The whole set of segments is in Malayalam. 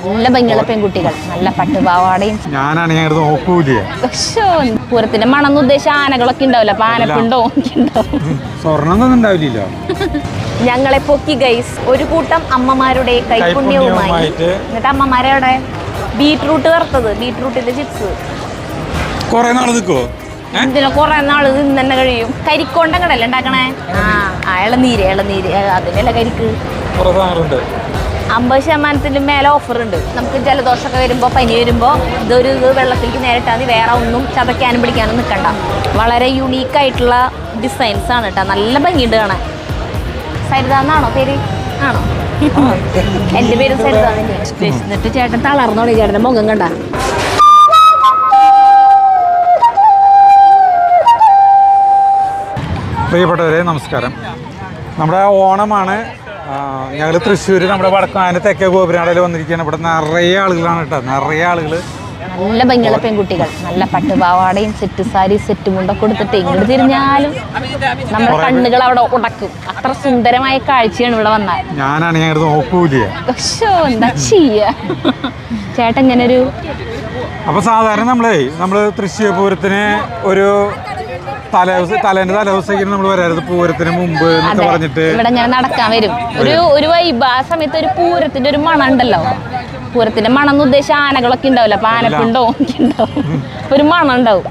നല്ല ഭംഗിയുള്ള പെൺകുട്ടികൾ, നല്ല പട്ടുപാവാടയും. പൂരത്തിന്റെ മണം ഉദ്ദേശിച്ച ആനകളൊക്കെ ഉണ്ടാവില്ല, അപ്പൊ ആനപ്പിണ്ടോ സ്വർണ്ണ ഞങ്ങളെ പൊക്കി ഗൈസ്. ഒരു കൂട്ടം അമ്മമാരുടെ കൈപുണ്യവുമായി. എന്നിട്ട് അമ്മമാരെ ബീട്രൂട്ട് വറുത്തത്, ബീട്രൂട്ടിന്റെ ചിപ്സ് കൊറേ നാള് നിൽക്കോ? ഇതിന് കൊറേ നാള് നിന്ന് തന്നെ കഴിയും. കരിക്കൊണ്ടങ്ങടല്ലേ ഉണ്ടാക്കണേ? ഇളനീര് അതിനല്ല കരിക്ക്. 50% മേലെ ഓഫർ ഉണ്ട്. നമുക്ക് ജലദോഷമൊക്കെ വരുമ്പോൾ, പനി വരുമ്പോൾ ഇത് വെള്ളത്തിലേക്ക് നേരിട്ടാൽ വേറെ ഒന്നും ചതയ്ക്കാനും പിടിക്കാനും നിൽക്കണ്ട. വളരെ യുണീക്കായിട്ടുള്ള ഡിസൈൻസ് ആണ് കേട്ടോ, നല്ല ഭംഗിയുണ്ട് കാണാൻ. സരിതാന്നാണോ പേര്? ആണോ? എൻ്റെ പേരും സരിത. എന്നിട്ട് ചേട്ടൻ തളർന്നോളി, ചേട്ടൻ്റെ മുഖം കണ്ട. പ്രിയപ്പെട്ടവരെ നമസ്കാരം. നമ്മുടെ ഓണമാണ്. ഞങ്ങൾ തൃശ്ശൂർ നമ്മുടെ വടക്കാന തെക്കേ ഗോപുരാടയിൽ വന്നിരിക്കുകയാണ്. ഇവിടെ നിറയെ ആളുകളാണ് കേട്ടോ, നിറയെ ആളുകൾ. നല്ല ഭംഗിയുള്ള പെൺകുട്ടികൾ, നല്ല പട്ടുപാവാടയും സെറ്റ് സാരി സെറ്റ് മുണ്ടൊക്കെ കൊടുത്തിട്ട് ഇങ്ങോട്ട് തിരിഞ്ഞാലും നമ്മുടെ കണ്ണുകൾ അവിടെ ഉടക്കും. അത്ര സുന്ദരമായ കാഴ്ചയാണ് ഇവിടെ വന്നാൽ. ഞാനാണ് ഞങ്ങൾ നോക്കൂല. എന്താ ചെയ്യാ ചേട്ടൻ ഇങ്ങനൊരു. അപ്പൊ സാധാരണ നമ്മള് തൃശ്ശൂർ പൂരത്തിന് ഒരു തലേന്റെ തലേദിവസം നമ്മൾ വരാറ് പൂരത്തിന് മുമ്പ് എന്നൊക്കെ പറഞ്ഞിട്ട് ഇവിടെ ഞാൻ നടക്കാൻ വരും. ഒരു വൈബ്. ആ സമയത്ത് ഒരു പൂരത്തിന്റെ ഒരു മണം ഉണ്ടല്ലോ. പൂരത്തിന്റെ മണം എന്ന് ഉദ്ദേശിച്ച ആനകളൊക്കെ ഉണ്ടാവില്ല, അപ്പൊ ആനപ്പിണ്ടോ ഉണ്ടാവും, ഒരു മണം ഉണ്ടാവും.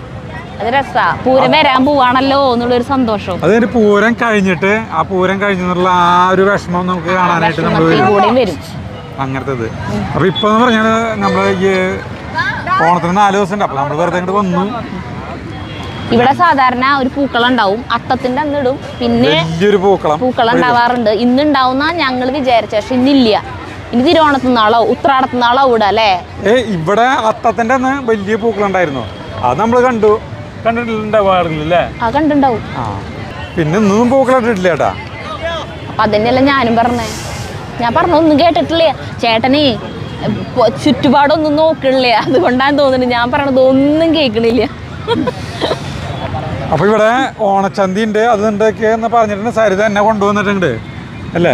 അത് രസാ. പൂരം വരാൻ പോവാണല്ലോ എന്നുള്ളൊരു സന്തോഷം. അതൊരു പൂരം കഴിഞ്ഞിട്ട് ആ പൂരം കഴിഞ്ഞെന്നുള്ള ആ ഒരു വിഷമം നമുക്ക് കാണാനായിട്ട് നമ്മൾ വരും. അങ്ങനത്തത്. അപ്പൊ ഇപ്പൊ എന്ന് പറഞ്ഞാൽ നമ്മള് ഈ ഓണത്തിന് 4 ദിവസം ഉണ്ട്. അപ്പൊ നമ്മൾ വെറുതെ ഇങ്ങോട്ട് വന്നു. ഇവിടെ സാധാരണ ഒരു പൂക്കളം ഉണ്ടാവും, അത്തത്തിന്റെ അന്ന് ഇടും. പിന്നെ പൂക്കളം ഉണ്ടാവാറുണ്ട്. ഇന്ന് ഉണ്ടാവുന്ന ഞങ്ങൾ വിചാരിച്ച, പക്ഷെ ഇന്നില്ല. ഇനി തിരുവോണത്തിനാളോ ഉത്രാടത്തിനാളോ ഇവിടെ അല്ലേ? ഇവിടെ അത്തത്തിന്റെ അന്ന് വലിയ പൂക്കളം ഉണ്ടായിരുന്നു. അത് നമ്മൾ കണ്ടിട്ടുണ്ടാവാറില്ലേ? ആ കണ്ടുണ്ടാവും. പിന്നെ ഇന്നും പൂക്കളം ഇട്ടിട്ടില്ല ചേട്ടാ. അപ്പൊ അതന്നെയല്ല ഞാനും പറഞ്ഞേ. ഞാൻ പറഞ്ഞൊന്നും കേട്ടിട്ടില്ല. ചേട്ടനെ ചുറ്റുപാടൊന്നും നോക്കണില്ല, അതുകൊണ്ടാന്ന് തോന്നുന്നു. ഞാൻ പറഞ്ഞത് ഒന്നും കേൾക്കണില്ല. അപ്പൊ ഇവിടെ ഓണച്ചന്തി ഉണ്ട്, അത് എന്തൊക്കെയെന്ന് പറഞ്ഞിട്ടുണ്ട്. സരിത എന്നെ കൊണ്ടുവന്നിട്ടുണ്ട് അല്ലേ?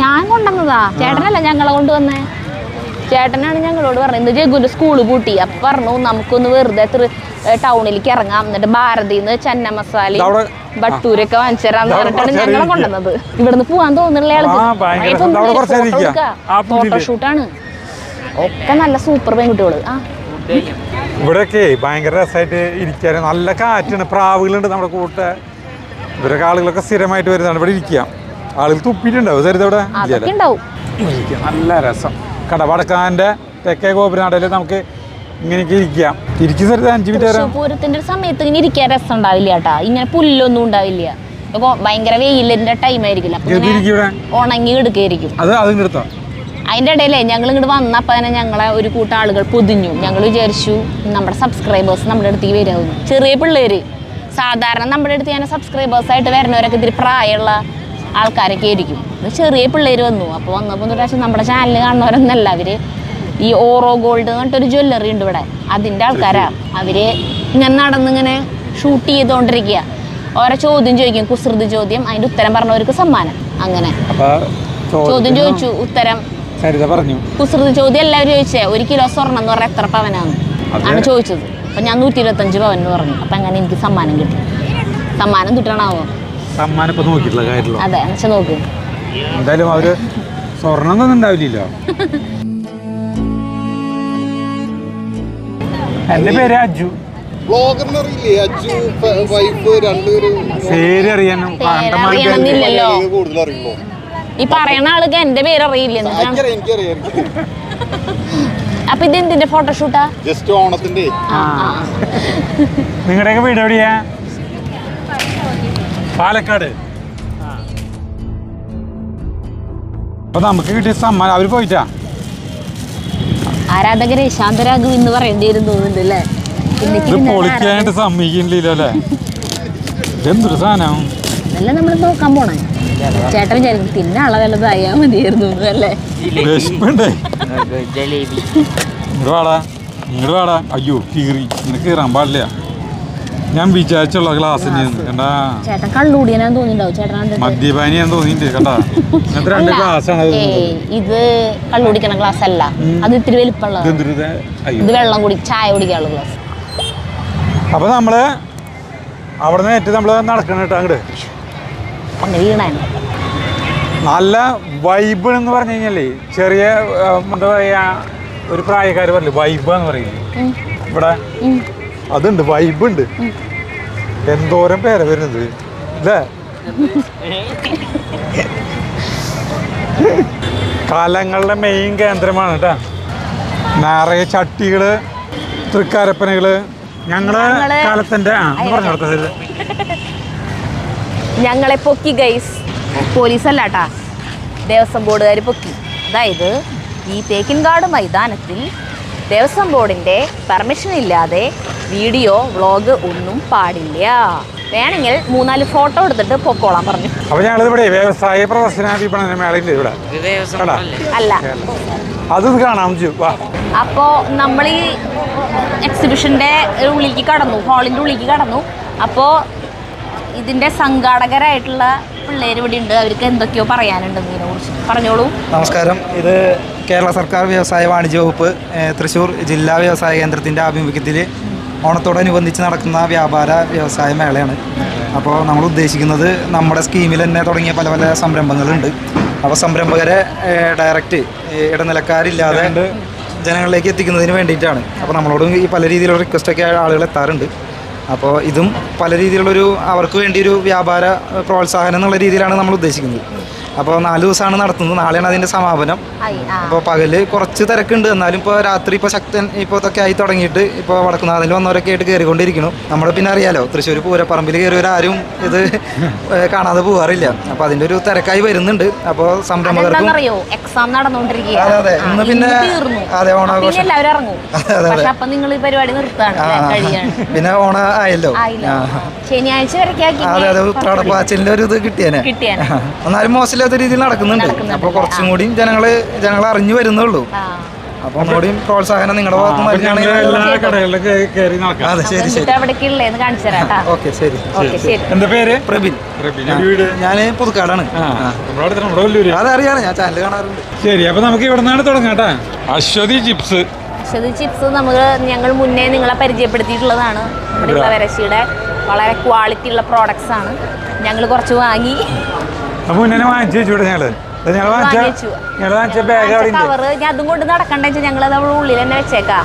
ഞാൻ കൊണ്ടുവന്നതാ, ചേട്ടനല്ല ഞങ്ങളെ കൊണ്ടുവന്നേ. ചേട്ടനാണ് ഞങ്ങളോട് പറഞ്ഞത് ജഗുന്റെ സ്കൂള് പൂട്ടി. അപ്പൊ പറഞ്ഞു നമുക്കൊന്ന് വെറുതെ ടൗണിലേക്ക് ഇറങ്ങാം, എന്നിട്ട് ഭാരതിന്ന് ചന്ന മസാല ബട്ടൂരൊക്കെ വാങ്ങിച്ചു തരാന്ന് പറഞ്ഞിട്ടാണ് ഞങ്ങളെ കൊണ്ടുവന്നത്. ഇവിടുന്ന് പോവാൻ തോന്നുന്നില്ല ആൾക്ക്. ഫോട്ടോഷൂട്ടാണ്. ഒക്കെ നല്ല സൂപ്പർ പെൺകുട്ടികള്. ഇവിടെയൊക്കെ ഭയങ്കര രസമായിട്ട് ഇരിക്കാൻ. നല്ല കാറ്റാണ്, പ്രാവുകളുണ്ട് നമ്മുടെ കൂട്ട്. ഇവരൊക്കെ ആളുകളൊക്കെ സ്ഥിരമായിട്ട് വരുന്നതാണ് ഇവിടെ ഇരിക്കുക. ആളുകൾ തുപ്പിയിട്ടുണ്ടാവും സരിത ഇവിടെ. നല്ല രസം കട വടക്കാന്റെ തെക്കേ ഗോപുരാടയില് നമുക്ക് ഇങ്ങനെയൊക്കെ ഇരിക്കാം. ഇരിക്കും സരിത 5 മിനിറ്റ്. പൂരത്തിന്റെ സമയത്ത് ഇങ്ങനെ ഇരിക്കാൻ രസം ഉണ്ടാവില്ല കേട്ടാ. ഇങ്ങനെ പുല്ലൊന്നും ഉണ്ടാവില്ല. ഭയങ്കര വെയിലിന്റെ ടൈം ആയിരിക്കില്ല, ഉണങ്ങി എടുക്കായിരിക്കും. അത് നിർത്താം. അതിൻ്റെ ഇടയിലേ ഞങ്ങൾ ഇങ്ങോട്ട് വന്നപ്പോൾ തന്നെ ഞങ്ങളെ ഒരു കൂട്ടം ആളുകൾ പൊതിഞ്ഞു. ഞങ്ങൾ വിചാരിച്ചു നമ്മുടെ സബ്സ്ക്രൈബേഴ്സ് നമ്മുടെ അടുത്തേക്ക് വരാവുന്നു. ചെറിയ പിള്ളേര്, സാധാരണ നമ്മുടെ അടുത്ത് ഞാൻ സബ്സ്ക്രൈബേഴ്സായിട്ട് വരുന്നവരൊക്കെ ഇത്തിരി പ്രായമുള്ള ആൾക്കാരൊക്കെ ആയിരിക്കും. ചെറിയ പിള്ളേർ വന്നു. അപ്പോൾ വന്നപ്പോൾ പ്രാവശ്യം നമ്മുടെ ചാനൽ കാണുന്നവരൊന്നല്ല. അവർ ഈ ഓറോ ഗോൾഡ് എന്ന് പറഞ്ഞിട്ടൊരു ജ്വല്ലറി ഉണ്ട് ഇവിടെ, അതിൻ്റെ ആൾക്കാരാണ്. അവർ ഇങ്ങനെ നടന്നിങ്ങനെ ഷൂട്ട് ചെയ്തുകൊണ്ടിരിക്കുക. ഓരോ ചോദ്യം ചോദിക്കും, കുസൃതി ചോദ്യം. അതിൻ്റെ ഉത്തരം പറഞ്ഞവർക്ക് സമ്മാനം. അങ്ങനെ ചോദ്യം ചോദിച്ചു, ഉത്തരം പറഞ്ഞു. കുസൃതി ചോദ്യം എല്ലാവരും ചോദിച്ചേ 1 കിലോ സ്വർണ്ണം എന്ന് പറഞ്ഞാൽ എത്ര പവനാണ് ആണ് ചോദിച്ചത്. അപ്പം ഞാൻ 125 പവൻ എന്ന് പറഞ്ഞു. അപ്പം അങ്ങനെ എനിക്ക് സമ്മാനം കിട്ടി. സമ്മാനം കിട്ടണാവോ? സമ്മാനം ഇപ്പൊ നോക്കിയിട്ടുള്ള കാര്യമില്ല. അതെ, എന്നുവെച്ചാൽ നോക്ക്. എന്തായാലും അവര് സ്വർണ്ണം ഒന്നും ഉണ്ടാവില്ലല്ലോ. എന്റെ പേര് അജു. പേര് അറിയാനോ ഈ പറയണ ആൾക്ക് എന്റെ പേര് അറിയില്ല. അപ്പൊ ഇത് എന്തിന്റെ ഫോട്ടോഷൂട്ടാ? നിങ്ങളുടെയൊക്കെ വീട് എവിടെയാ? പാലക്കാട്. അപ്പൊ നമുക്ക് കിട്ടിയ സമ്മാനം അവര് പോയിട്ടാ. ആരാധകരെ ശാന്തരാഘു എന്ന് പറയേണ്ടിയിരുന്നു തോന്നുന്നുണ്ട് അല്ലേ? പൊളിക്കാനായിട്ട് സമ്മതിക്കുന്നില്ലല്ലോ അല്ലേ? എന്തൊരു സാധനം അല്ല നമ്മൾ നോക്കാൻ പോണേ. ചേട്ടൻ വിചാരിക്കും പിന്നെ അളവല്ലതായാ മതിയായിരുന്നു അല്ലേ? ഇങ്ങോട്ട് വാടാ. അയ്യോ കീറി, ഇങ്ങനെ കീറാൻ പാടില്ല. ഞാൻ വിചാരിച്ചുള്ള ക്ലാസ് ചേട്ടൻ കള്ളുകൂടിയാൻ തോന്നിണ്ടാവും. ചേട്ടൻ മദ്യപാനിയാൻ തോന്നിയിട്ടുണ്ട് കേട്ടാ. അങ്ങനത്തെ രണ്ട് ഗ്ലാസ് ആണ് ഇത് കള്ളു കുടിക്കണ ഗ്ലാസ് അല്ല, അത് ഇത്തിരി വലിപ്പമുള്ള. ഇത് വെള്ളം ചായ കുടിക്കാനുള്ള ഗ്ലാസ്. അപ്പൊ നമ്മള് അവിടെ നിന്ന് ഏറ്റവും നമ്മള് നടക്കണം കേട്ടോ അങ്ങോട്ട്. നല്ല വൈബ് എന്ന് പറഞ്ഞു കഴിഞ്ഞാലേ ചെറിയ എന്താ പറയാ ഒരു പ്രായക്കാര് പറയില്ലേ വൈബ് എന്ന് പറയില്ലേ, ഇവിടെ അതുണ്ട്, വൈബ് ഉണ്ട്. എന്തോരം പേര വരുന്നത് അല്ലേ. കലങ്ങളുടെ മെയിൻ കേന്ദ്രമാണ് കേട്ടാ. നിറയെ ചട്ടികള്, തൃക്കാരപ്പനകള്. ഞങ്ങള് കാലത്തിന്റെ പറഞ്ഞു കൊടുത്തത് ഞങ്ങളെ പൊക്കി ഗൈസ്. പോലീസല്ല കേട്ടാ, ദേവസ്വം ബോർഡുകാർ പൊക്കി. അതായത് ഈ തേക്കിൻകാട് മൈതാനത്തിൽ ദേവസ്വം ബോർഡിന്റെ പെർമിഷൻ ഇല്ലാതെ വീഡിയോ വ്ളോഗ് ഒന്നും പാടില്ല. വേണമെങ്കിൽ 3-4 ഫോട്ടോ എടുത്തിട്ട് പൊക്കോളാൻ പറഞ്ഞു. അപ്പൊ ഞങ്ങളിത് ഇവിടെ വ്യവസായ പ്രദർശന വിപണന മേളയില്ലേ ഇവിടെ അല്ല, അത് കാണാം. അപ്പോൾ നമ്മൾ ഈ എക്സിബിഷൻ്റെ ഉള്ളിലേക്ക് കടന്നു, ഹാളിൻ്റെ ഉള്ളിലേക്ക് കടന്നു. അപ്പോൾ ഇതിൻ്റെ സംഘാടകരായിട്ടുള്ള പിള്ളേർ ഇവിടെ ഉണ്ട്. അവർക്ക് എന്തൊക്കെയോ പറയാനുണ്ട് ഇതിനെ കുറിച്ച്. പറഞ്ഞോളൂ. നമസ്കാരം. ഇത് കേരള സർക്കാർ വ്യവസായ വാണിജ്യ വകുപ്പ് തൃശ്ശൂർ ജില്ലാ വ്യവസായ കേന്ദ്രത്തിൻ്റെ ആഭിമുഖ്യത്തിൽ ഓണത്തോടനുബന്ധിച്ച് നടക്കുന്ന വ്യാപാര വ്യവസായ മേളയാണ്. അപ്പോൾ നമ്മൾ ഉദ്ദേശിക്കുന്നത് നമ്മുടെ സ്കീമിൽ തന്നെ തുടങ്ങിയ പല പല സംരംഭങ്ങളുണ്ട്. അപ്പോൾ സംരംഭകരെ ഡയറക്റ്റ് ഇടനിലക്കാരില്ലാതെ ജനങ്ങളിലേക്ക് എത്തിക്കുന്നതിന് വേണ്ടിയിട്ടാണ്. അപ്പോൾ നമ്മളോട് ഈ പല രീതിയിലുള്ള റിക്വസ്റ്റൊക്കെ ആളുകൾ എത്താറുണ്ട്. അപ്പോൾ ഇതും പല രീതിയിലുള്ളൊരു അവർക്ക് വേണ്ടിയൊരു വ്യാപാര പ്രോത്സാഹനം എന്നുള്ള രീതിയിലാണ് നമ്മൾ ഉദ്ദേശിക്കുന്നത്. അപ്പോൾ 4 ദിവസമാണ് നടത്തുന്നത്. നാളെയാണ് അതിൻ്റെ സമാപനം. അപ്പോൾ പകല് കുറച്ച് തിരക്കുണ്ട്, എന്നാലും ഇപ്പോൾ രാത്രി ഇപ്പോൾ ശക്തൻ ഇപ്പോൾ ഇതൊക്കെ ആയി തുടങ്ങിയിട്ട് ഇപ്പോൾ വടക്കുന്നാഥിൽ വന്നവരൊക്കെ ആയിട്ട് കയറിക്കൊണ്ടിരിക്കണം. നമ്മൾ പിന്നെ അറിയാലോ, തൃശ്ശൂർ പൂരപ്പറമ്പിൽ കയറിയവരാരും ഇത് കാണാതെ പോകാറില്ല. അപ്പോൾ അതിൻ്റെ ഒരു തിരക്കായി വരുന്നുണ്ട്. അപ്പോൾ സംരംഭകർക്കും എക്സാം നടന്നുകൊണ്ടിരിക്കുക. അതെ അതെ, ഇന്ന് പിന്നെ അതെ ഓണാഘോഷം. പിന്നെ ഓണ ആയല്ലോ. ശനിയാഴ്ച അതെ അതെ, ഉത്രാടപ്പാച്ചിലിൻ്റെ ഒരു ഇത് കിട്ടിയേനെ. എന്നാലും മോശമില്ലാത്ത രീതിയിൽ നടക്കുന്നുണ്ട്. അപ്പോൾ കുറച്ചും കൂടി ജനങ്ങൾ അറിഞ്ഞു വരുന്നുള്ളൂ. അപ്പൊ ഒന്നുകൂടിയും പ്രോത്സാഹനം നിങ്ങളുടെ ഭാഗത്ത് അതെ ശരി ശരി ഓക്കെ ശരി. എന്താ പേര്? പ്രബിൻ. ഞാൻ പുതുക്കാടാണ്. അതെ അറിയാം, ഞാൻ ചാനൽ കാണാറുണ്ട്. ശരി, അപ്പൊ നമുക്ക് ഇവിടെ നിന്നാണ് തുടങ്ങാട്ടാ. അശ്വതി ചിപ്സ്. അശ്വതി ചിപ്സ് ഞങ്ങൾ മുന്നേ നിങ്ങളെ പരിചയപ്പെടുത്തിയിട്ടുള്ളതാണ്. നമ്മുടെ ഇളവരശിയുടെ വളരെ ക്വാളിറ്റി ഉള്ള പ്രോഡക്ട്സ് ആണ്. ഞങ്ങൾ കുറച്ച് വാങ്ങി വാങ്ങിച്ചു. കവറ് ഞാൻ അതും കൊണ്ട് നടക്കണ്ടെന്ന് വെച്ചാൽ ഞങ്ങൾ അത് ഉള്ളിൽ തന്നെ വെച്ചേക്കാം.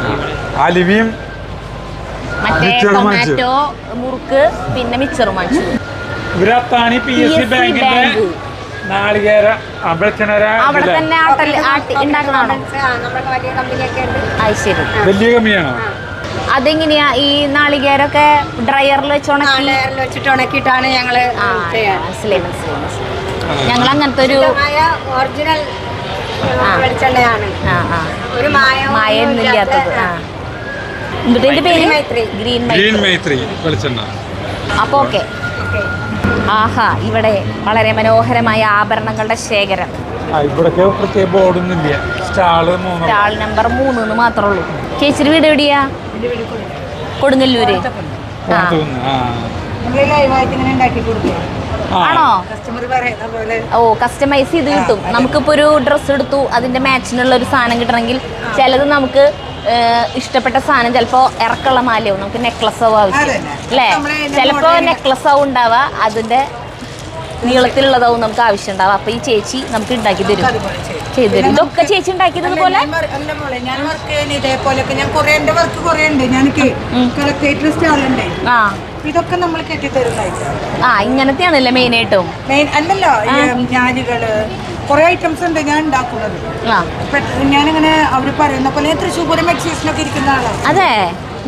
അലുവയും മറ്റേ ടൊമാറ്റോ മുറുക്ക് പിന്നെ മിച്ചറും വാങ്ങിച്ചു. അവിടെ തന്നെ ഉണ്ടാക്കുന്നതാണോ? ശരി. വലിയ കമ്മിയാണോ? അതെങ്ങനെയാ ഈ നാളികേരൊക്കെ ഡ്രയറിൽ വെച്ച് ഉണക്കിയിട്ടാണ് ഞങ്ങള് മനസ്സിലായി. ഞങ്ങൾ അങ്ങനത്തെ ഒരു ഒറിജിനൽ വെളിച്ചെണ്ണയാണ്, ഒരു മായൊന്നുമില്ലാത്തത്. ഗ്രീൻ മൈത്രി വെളിച്ചെണ്ണ. അപ്പൊ ഓക്കെ. ആഹാ, ഇവിടെ വളരെ മനോഹരമായ ആഭരണങ്ങളുടെ ശേഖരം. സ്റ്റാൾ നമ്പർ 3 മാത്രമേ ഉള്ളൂ. ചേച്ചിയുടെ വീട് എവിടെയാ? കൊടുങ്ങല്ലൂര്. ആണോ? ഓ, കസ്റ്റമൈസ് ചെയ്ത് കിട്ടും. നമുക്കിപ്പോൾ ഒരു ഡ്രസ്സ് എടുത്തു, അതിന്റെ മാച്ചിനുള്ള ഒരു സാധനം കിട്ടണമെങ്കിൽ ചിലത് നമുക്ക് ഇഷ്ടപ്പെട്ട സാധനം ചിലപ്പോൾ ഇറക്കുള്ള മാലയാവും, നമുക്ക് നെക്ലസ് ആവും ആവശ്യം അല്ലേ? ചിലപ്പോൾ നെക്ലസ് ആവും ഉണ്ടാവുക, അതിന്റെ നീളത്തിലുള്ളതാവും നമുക്ക് ആവശ്യം ഉണ്ടാവുക. അപ്പൊ ഈ ചേച്ചി നമുക്ക് ഉണ്ടാക്കി തരും, ചെയ്തു തരും. ഇതൊക്കെ ചേച്ചി ഉണ്ടാക്കിയത് പോലെ ഇതൊക്കെ നമ്മൾ ഇങ്ങനത്തെയാണല്ലേ മെയിൻ ആയിട്ടും. അല്ലല്ലോ, ഞാനുകള് കുറെ ഐറ്റംസ് ഉണ്ട് ഞാൻ ഉണ്ടാക്കുന്നത്. ഞാനിങ്ങനെ അവര് പറയുന്ന പോലെ തൃശ്ശൂർ പൂരം എക്സിബിഷനൊക്കെ ഇരിക്കുന്ന ആളാണ്. അതെ,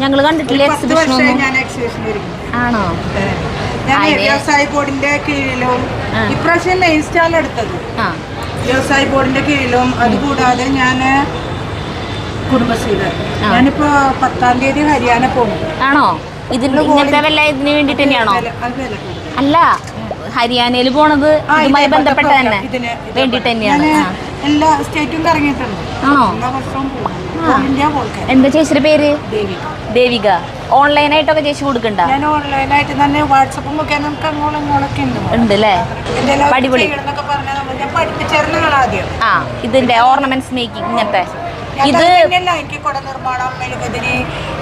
ഞങ്ങൾ കണ്ടിട്ടില്ല എക്സിബിഷൻ. ഞാൻ എക്സിബിഷൻ ആണോ? ഞാൻ വ്യവസായ ബോർഡിന്റെ കീഴിലും ഇപ്രാവശ്യം മെയിൻ സ്റ്റാൾ എടുത്തത് വ്യവസായ ബോർഡിന്റെ കീഴിലും, അതുകൂടാതെ ഞാൻ കുടുംബശ്രീയുടെ ഞാനിപ്പോ 10-ാം തീയതി ഹരിയാന പോകും. ആണോ? ഇങ്ങനത്തെ വല്ല ഇതിന് വേണ്ടിട്ട് തന്നെയാണോ? അല്ല, ഹരിയാനയിൽ പോണത് ഇതുമായി ബന്ധപ്പെട്ട തന്നെ വേണ്ടിട്ട് തന്നെയാണ്. എല്ലാ സ്റ്റേറ്റും കറങ്ങിയിട്ടുണ്ട്. ആണോ? എല്ലാ വർഷവും പോകും. ഇന്ത്യ പോൾക്കാൻ എന്താ ചേച്ചിയുടെ പേര്? ദേവി. ദേവിക. ഓൺലൈനായിട്ടൊക്കെ ചേച്ചി കൊടുക്കണ്ട? ഞാൻ ഓൺലൈനായിട്ട് തന്നെ വാട്സപ്പ് മുഖേന നമുക്ക് അങ്ങോളൊക്കെ ഉണ്ട്. ഉണ്ട് അല്ലേ? അടിപൊളി. ചെയ്യണമെന്നൊക്കെ പറഞ്ഞാൽ ഞാൻ പഠിപ്പിച്ചിരുന്ന ആദ്യം. ആ, ഇതിന്റെ ഓർണമെന്റ്സ് മേക്കിംഗ് ഇങ്ങനത്തെ ഇത് ഇത് എനിക്ക് കുട നിർമ്മാണം, മെഴുകുതിരി,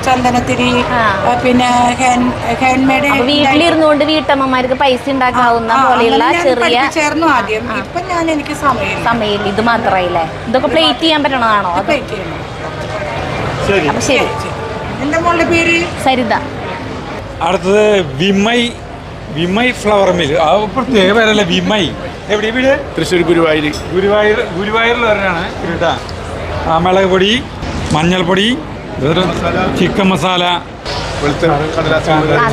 ചന്ദനത്തിരി, ആ. പിന്നെ ഹാൻഡ് മെയ്ഡ്. അപ്പൊ വീട്ടിലിരുന്നുകൊണ്ട് വീട്ടമ്മമാർക്ക് പൈസ ഉണ്ടാക്കാവുന്ന പോലെയുള്ള ചെറിയ ചേർന്നു ആദ്യം. ഇപ്പൊ ഞാൻ എനിക്ക് സമയം ഇത് മാത്രമായില്ലേ? ഇതൊക്കെ പ്ലേറ്റ് ചെയ്യാൻ പറ്റണതാണോ? അത് ശരി. അപ്പൊ ശരി. എന്റെ മോളുടെ പേര് സരിത. അടുത്തത് വിമൈ ഫ്ലവർ മിൽ. ആ പ്രത്യേക പേരല്ലേ വിമൈ. എവിടെ വീട്? തൃശ്ശൂർ ഗുരുവായൂരിലുള്ളവരാണ് കേട്ടാ. ആ, മുളക് പൊടി, മഞ്ഞൾപ്പൊടി, ചിക്കൻ മസാല,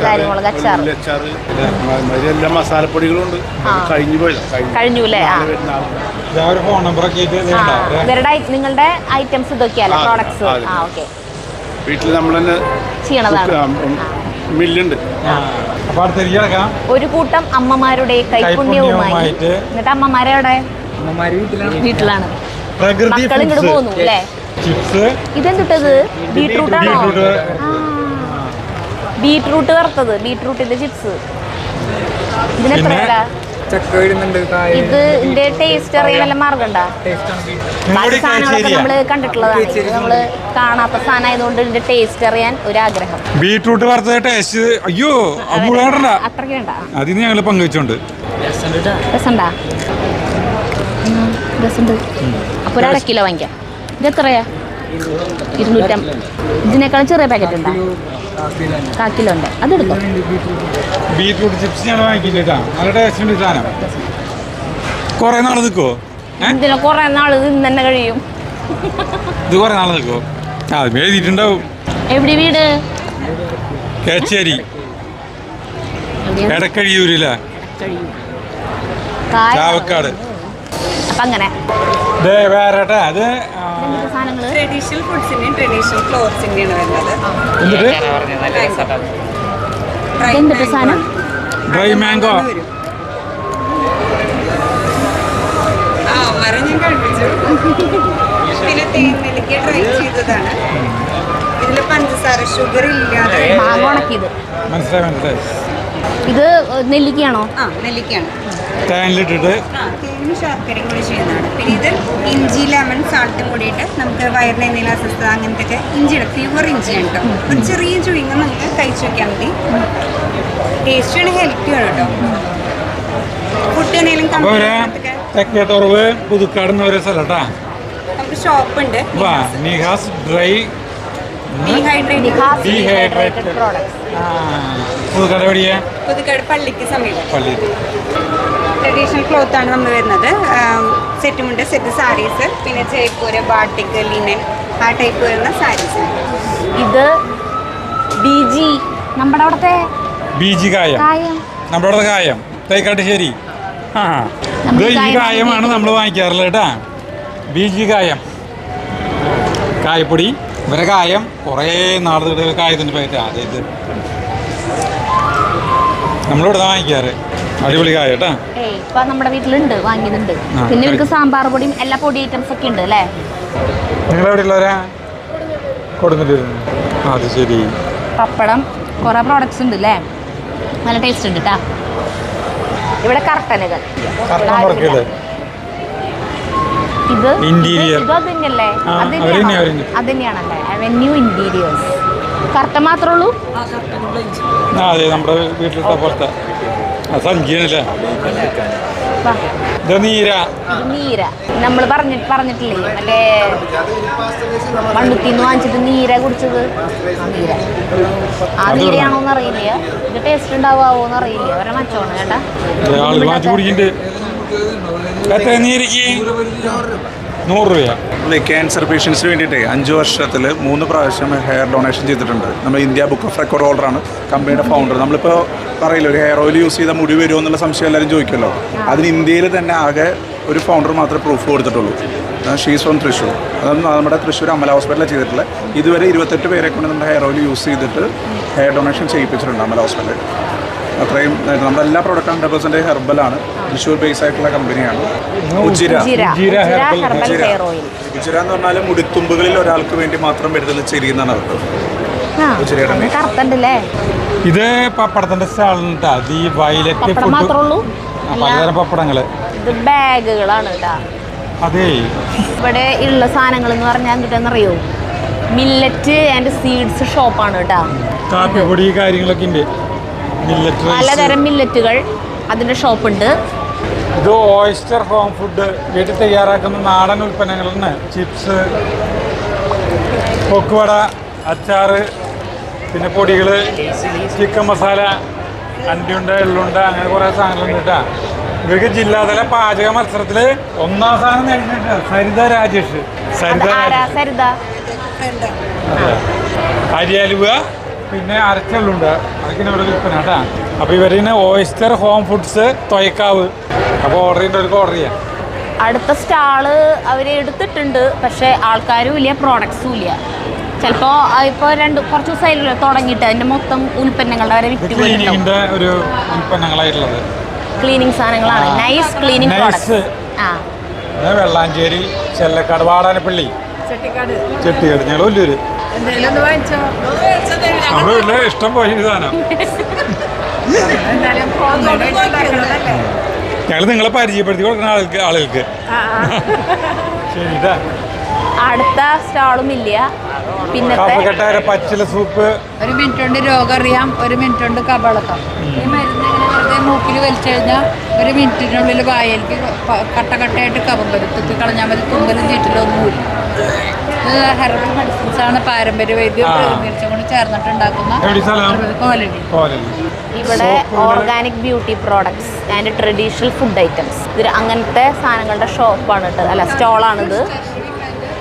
കാര്യങ്ങള് അച്ചാറ് എല്ലാ മസാലപ്പൊടികളുണ്ട്. കഴിഞ്ഞു അല്ലേ? ഒരു ഫോൺ നമ്പറൊക്കെ ഇവരുടെ നിങ്ങളുടെ ഐറ്റംസ് ഇതൊക്കെയല്ലേ പ്രോഡക്ട്സ്? ആ, ഓക്കെ. വീട്ടിൽ നമ്മൾ തന്നെ ചെയ്യണതാണ്. മില്ലുണ്ട്. അപ്പൊ അടുത്തേക്ക് കിടക്കാം. ഒരു കൂട്ടം അമ്മമാരുടെ കൈപുണ്യവുമായി. എന്നിട്ട് അമ്മമാരെ വീട്ടിലാണ്. മക്കൾ ഇങ്ങോട്ട് പോന്നു അല്ലേ? ചിപ്സ്. ഇതെന്തിട്ടത്? ബീട്രൂട്ടാണോ? ബീട്രൂട്ട് വറുത്തത്, ബീട്രൂട്ടിന്റെ ചിപ്സ്. ഇതിനെത്ര വില? ഇതിന്റെ ടേസ്റ്റ് അറിയാൻ വല്ല മാർഗമുണ്ടോ? ബാക്കി സാധനങ്ങളൊക്കെ നമ്മള് കണ്ടിട്ടുള്ളതാണ്. ഇത് നമ്മള് കാണാത്ത സാധനം ആയതുകൊണ്ട് ഇതിന്റെ ടേസ്റ്റ് അറിയാൻ ഒരാഗ്രഹം. ബീട്രൂട്ട് വറുത്ത ടേസ്റ്റ് അയ്യോ അത്രയ്ക്ക് വേണ്ട. അതിന് ഞങ്ങൾ പങ്കുവെച്ചോണ്ട്. രസമുണ്ടാ? രസമുണ്ട്. അപ്പൊ ഒരു 1/2 കിലോ വാങ്ങിക്കാം. ഇതെത്രയാ? 250. ഇതിനേക്കാളും ചെറിയ പാക്കറ്റ് ഉണ്ടോ? 1/4 കിലോ ഉണ്ട്. അതെടുത്തോ. ബീട്രൂട്ട് ചിപ്സ് ഞങ്ങൾ വാങ്ങിക്കില്ല. നല്ല ടേസ്റ്റ് ഉണ്ട് സാധനം. കുറെ നാൾ നിൽക്കുമോ? ഇതിന് കുറെ നാൾ ഇന്ന് തന്നെ കഴിയും. ഇത് കുറെ നാൾ നിൽക്കുമോ? ആ, അത് എഴുതിയിട്ടുണ്ടാവും. എവിടെ വീട്? കേച്ചേരി, എടക്കഴിയൂരില്ല, ചാവക്കാട്. അപ്പൊ അങ്ങനെ വേറെ അത് സാധനങ്ങള് ട്രഡീഷണൽ ഫുഡ്സിന്റെയും ട്രഡീഷണൽ ക്ലോത്ത്സിന്റെയാണ് വരുന്നത്. എന്തിട്ട് സാധനം? Dry mango. ആ, മരം ഞാൻ കഴിപ്പിച്ചു. പിന്നെ തേൻനെല്ലിക്ക ട്രൈ ചെയ്തതാണ്. ഇതില് പഞ്ചസാര, ഷുഗർ ഇല്ലാതെ. മാങ്ങ ഉണക്കിയത്. മനസ്സിലായി. ഇത് നെല്ലിക്കയാണോ? ആ, നെല്ലിക്കയാണ്. തേനിലിട്ടിട്ട് തേനും ശർക്കരയും കൂടി ചെയ്യുന്നതാണ്. പിന്നെ ഇത് ഇഞ്ചി, ലെമൺ, സാൾട്ടും കൂടിയിട്ട് നമുക്ക് വയറിന് എന്തെങ്കിലും അസ്വസ്ഥത അങ്ങനത്തെ ഒക്കെ ഇഞ്ചിയുടെ പ്യുവർ ഇഞ്ചിയാണ് കേട്ടോ. ഒരു ചെറിയ ചുഴിങ്ങ നമുക്ക് കഴിച്ചു വെക്കാൻ മതി. ടേസ്റ്റിയാണ്, ഹെൽത്തിയാണ് കേട്ടോ. ഫുഡ് എന്തെങ്കിലും തെക്കേത്തുറവ് പുതുക്കാട് ഒരു സ്ഥലട്ടാ. നമുക്ക് ഷോപ്പുണ്ട്. Nihas dry dehydrated products. Puthukkad എവിടെയാ? പുതുക്കാട് പള്ളിക്ക് സമീപം. പള്ളി. ട്രഡീഷണൽ ക്ലോത്ത് ആണ് നമ്മൾ വരുന്നത്. സെറ്റുമുണ്ട്, സെറ്റ് സാരീസ്, പിന്നെ ജയ്പൂര്, ബാട്ടിക്, ലിനൻ, ആ ടൈപ്പ് വരുന്ന സാരീസ്. ഇത് ബിജി, നമ്മുടെ അവിടുത്തെ ബിജി കായം. നമ്മുടെ അവിടുത്തെ കായം തൈക്കാട്ടുശ്ശേരി. ആ, ഇത് ഈ കായമാണ് നമ്മൾ വാങ്ങിക്കാറുള്ളത് കേട്ടാ. ബിജി കായം, കായപ്പൊടി. ഇവരെ കായം കുറേ നാളെ കായത്തിൻ്റെ പാക്കറ്റാ. അതായത് നമ്മളിവിടെ വാങ്ങിക്കാറ്. അടിപൊളി കായ കേട്ടാ. ഇപ്പൊ നമ്മുടെ വീട്ടിലുണ്ട്, വാങ്ങിയതുണ്ട്. പിന്നെ ഇവർക്ക് സാമ്പാർ പൊടിയും എല്ലാ പൊടി ഐറ്റംസ് ഒക്കെ ഉണ്ട് അല്ലേ? നിങ്ങളെവിടെ ഉള്ളവരാ? കൊടുത്തിട്ട്. അത് ശരി. പപ്പടം, കുറെ പ്രോഡക്ട്സ് ഉണ്ട് അല്ലേ? നല്ല ടേസ്റ്റ് ഉണ്ട് കേട്ടാ. ഇവിടെ കർട്ടനുകൾ. ഇത് ഇന്റീരിയർ. ഇത് അതന്നെയല്ലേ? അതന്നെയാണല്ലേ? Avenue Interiors. കർട്ടൻ മാത്രമേ ഉള്ളൂ? അതെ, നമ്മുടെ വീട്ടിലത്തെ പുറത്തെ സഞ്ചിയാണല്ലേ. ഇത് നീര. നീര നമ്മൾ പറഞ്ഞിട്ടില്ലേ മറ്റേ മണ്ണുത്തിന്ന് വാങ്ങിച്ചിട്ട് നീര കുടിച്ചത്? നീര. ആ നീരയാണോന്ന് അറിയില്ല. ഇത് ടേസ്റ്റ് ഉണ്ടാവുമോന്ന് അറിയില്ല. ഒരേ മച്ചോണ് കേട്ടാ. ആള് മാറ്റി കുടിക്കുന്നുണ്ട്. എത്ര നീരക്ക്? 100 രൂപ. ക്യാൻസർ പേഷ്യൻസിന് വേണ്ടിയിട്ട് 5 വർഷത്തിൽ 3 പ്രാവശ്യം ഹെയർ ഡൊണേഷൻ ചെയ്തിട്ടുണ്ട്. നമ്മൾ ഇന്ത്യ ബുക്ക് ഓഫ് റെക്കോർഡ് ഹോൾഡറാണ്, കമ്പനിയുടെ ഫൗണ്ടർ. നമ്മളിപ്പോൾ പറയില്ല, ഒരു ഹെയർ ഓയിൽ യൂസ് ചെയ്താൽ മുടി വരുമോ എന്നുള്ള സംശയം എല്ലാവരും ചോദിക്കുമല്ലോ. അതിന് ഇന്ത്യയിൽ തന്നെ ആകെ ഒരു ഫൗണ്ടർ മാത്രമേ പ്രൂഫ് കൊടുത്തിട്ടുള്ളൂ. She's from Thrissur. അത് നമ്മുടെ തൃശ്ശൂർ അമല ഹോസ്പിറ്റലിൽ ചെയ്തിട്ടുള്ളത്. ഇതുവരെ 28 പേരെ കൊണ്ട് നമ്മുടെ ഹെയർ ഓയിൽ യൂസ് ചെയ്തിട്ട് ഹെയർ ഡൊണേഷൻ ചെയ്യിപ്പിച്ചിട്ടുണ്ട് അമല ഹോസ്പിറ്റലിൽ. അത്രയും നമ്മുടെ എല്ലാ പ്രോഡക്റ്റും 100% ഹെർബലാണ്. തൃശ്ശൂർ ബേസ് ആയിട്ടുള്ള കമ്പനിയാണ്. ഉജിര ഹെർബൽ ഹെയർ ഓയിൽ. ഉച്ചിര എന്ന് പറഞ്ഞാൽ മുടിത്തുമ്പുകളിൽ ഒരാൾക്ക് വേണ്ടി മാത്രം വരുന്ന ചെരിയെന്നാണ് അർത്ഥം. കറുത്തണ്ടല്ലേ? ഇത് പപ്പടത്തിന്റെ സ്റ്റാളുണ്ടാ. ഈ വയലറ്റ് പപ്പടം മാത്രമേ ഉള്ളൂ? പലതരം പപ്പടങ്ങള്. ഇത് ബാഗുകളാണ് കേട്ടാ. അതെ, ഇവിടെ ഉള്ള സാധനങ്ങൾ എന്ന് പറഞ്ഞാൽ എന്തിട്ടാന്നറിയോ? മില്ലറ്റ് ആൻഡ് സീഡ്സ് ഷോപ്പാണ് കേട്ടാ. കാപ്പിപ്പൊടി കാര്യങ്ങളൊക്കെ ഉണ്ട്. പലതരം മില്ലറ്റുകൾ അതിന്റെ ഷോപ്പുണ്ട്. ഇത് ഓയിസ്റ്റർ ഹോം ഫുഡ്, വീട്ടിൽ തയ്യാറാക്കുന്ന നാടൻ ഉൽപ്പന്നങ്ങളാണ്. ചിപ്സ്, പൊക്കുവട, അച്ചാറ്, പിന്നെ പൊടികൾ, ചിക്കൻ മസാല, അണ്ടിയുണ്ട, എള്ളുണ്ട, അങ്ങനെ കുറേ സാധനങ്ങളുണ്ട് കേട്ടാ. ഇവർക്ക് ജില്ലാതല പാചക മത്സരത്തിൽ 1ാം സ്ഥാനം നേടിയിട്ടുണ്ട് സരിത രാജേഷ്. സരിത അരിയാലുവ, പിന്നെ അരച്ചെള്ളുണ്ട്. അതൊക്കെ ഇവിടെ വിൽപ്പന കേട്ടാ. അപ്പോൾ ഇവരിന് ഓയിസ്റ്റർ ഹോം ഫുഡ്സ് തൊയക്കാവ്. അപ്പോൾ ഓർഡർ ചെയ്യേണ്ടവർക്ക് ഓർഡർ ചെയ്യാം. അടുത്ത സ്റ്റാള് അവർ എടുത്തിട്ടുണ്ട്, പക്ഷേ ആൾക്കാരും ഇല്ല, പ്രോഡക്ട്സും ഇല്ല. ചിലപ്പോൾ ഇപ്പോൾ കുറച്ച് ദിവസമായില്ലല്ലോ തുടങ്ങിയിട്ട്. അതിൻ്റെ മൊത്തം ഉൽപ്പന്നങ്ങളുടെ വരെ വിറ്റ് ക്ലീനിങ്ങിൻ്റെ ഒരു ഉൽപ്പന്നങ്ങളായിട്ടുള്ളത് ക്ലീനിങ് സാധനങ്ങളാണ്. Nice cleaning products. Vellanchery, Chellakkad, Vadanappally, Chettikkad, ഞങ്ങൾ വലിയൊരു നമ്മുടെ വീട്ടിലെ ഇഷ്ടം പോലെ സാധനം. ഞങ്ങൾ നിങ്ങളെ പരിചയപ്പെടുത്തി കൊടുക്കുന്ന ആളുകൾക്ക്. ശരിട്ടാ. അടുത്ത സ്റ്റാളും ഇല്ല. പിന്നെ കഫക്കെട്ടാര പച്ചില സൂപ്പ്. 1 മിനിറ്റ് കൊണ്ട് രോഗം അറിയാം, 1 മിനിറ്റ് കൊണ്ട് കബളക്കം. ഈ മരുന്ന് ഇങ്ങനെ വെറുതെ മൂക്കിൽ വലിച്ചു കഴിഞ്ഞാൽ 1 മിനിറ്റിനുള്ളിൽ വായലിക്ക് കട്ടയായിട്ട് കഫം വരും. തുപ്പി കളഞ്ഞാൽ മതി. തുമ്പലും ചീറ്റിലൊന്നും ഇല്ല. ഇത് ഹെർബൽ മെഡിസിൻസ് ആണ്. പാരമ്പര്യ വൈദ്യം കൊണ്ട് ചേർന്നിട്ടുണ്ടാക്കുന്ന കോലനി. ഇവിടെ organic beauty products and traditional food items. ഇത് അങ്ങനത്തെ സാധനങ്ങളുടെ ഷോപ്പാണ് കേട്ടോ. അല്ല, സ്റ്റോളാണിത്.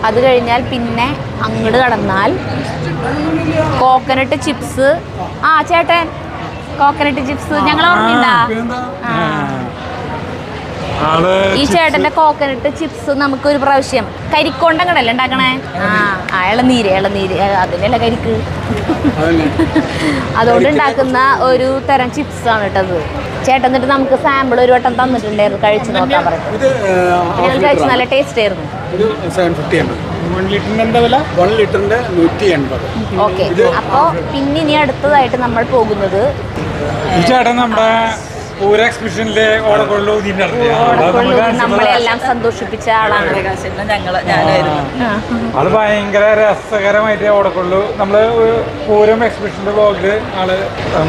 അത് കഴിഞ്ഞാൽ പിന്നെ അങ്ങോട്ട് കടന്നാൽ കോക്കനട്ട് ചിപ്സ്. ആ ചേട്ടൻ, കോക്കനട്ട് ചിപ്സ് ഞങ്ങൾ ഓർമ്മയുണ്ടാ? ഈ ചേട്ടന്റെ കോക്കനട്ട് ചിപ്സ് നമുക്ക് ഒരു പ്രാവശ്യം കരിക്കൊണ്ടങ്ങടല്ലേ ഉണ്ടാക്കണേ? ആ ഇളനീര് അതിനല്ല കരിക്ക്. അതുകൊണ്ട് ഉണ്ടാക്കുന്ന ഒരു തരം ചിപ്സ് ആണ് കേട്ടത്. ചേട്ടൻ എന്നിട്ട് നമുക്ക് സാമ്പിൾ ഒരു വട്ടം തന്നിട്ടുണ്ടായിരുന്നു, കഴിച്ചു നോക്കാൻ പറഞ്ഞിട്ട്. ഞങ്ങൾ കഴിച്ച് നല്ല ടേസ്റ്റ് ആയിരുന്നു. ഓക്കെ. അപ്പോൾ പിന്നെ ഇനി അടുത്തതായിട്ട് നമ്മൾ പോകുന്നത് ഈ ചേട്ടൻ നമ്മുടെ പൂര എക്സിബിഷനിലെ ഓടക്കൊള്ളു നമ്മളെല്ലാം സന്തോഷിപ്പിച്ച ആളാണ്. അത് ഭയങ്കര രസകരമായിട്ട് ഓടക്കൊള്ളു. നമ്മള് പൂരം എക്സിബിഷന്റെ ബ്ലോഗില് ആള്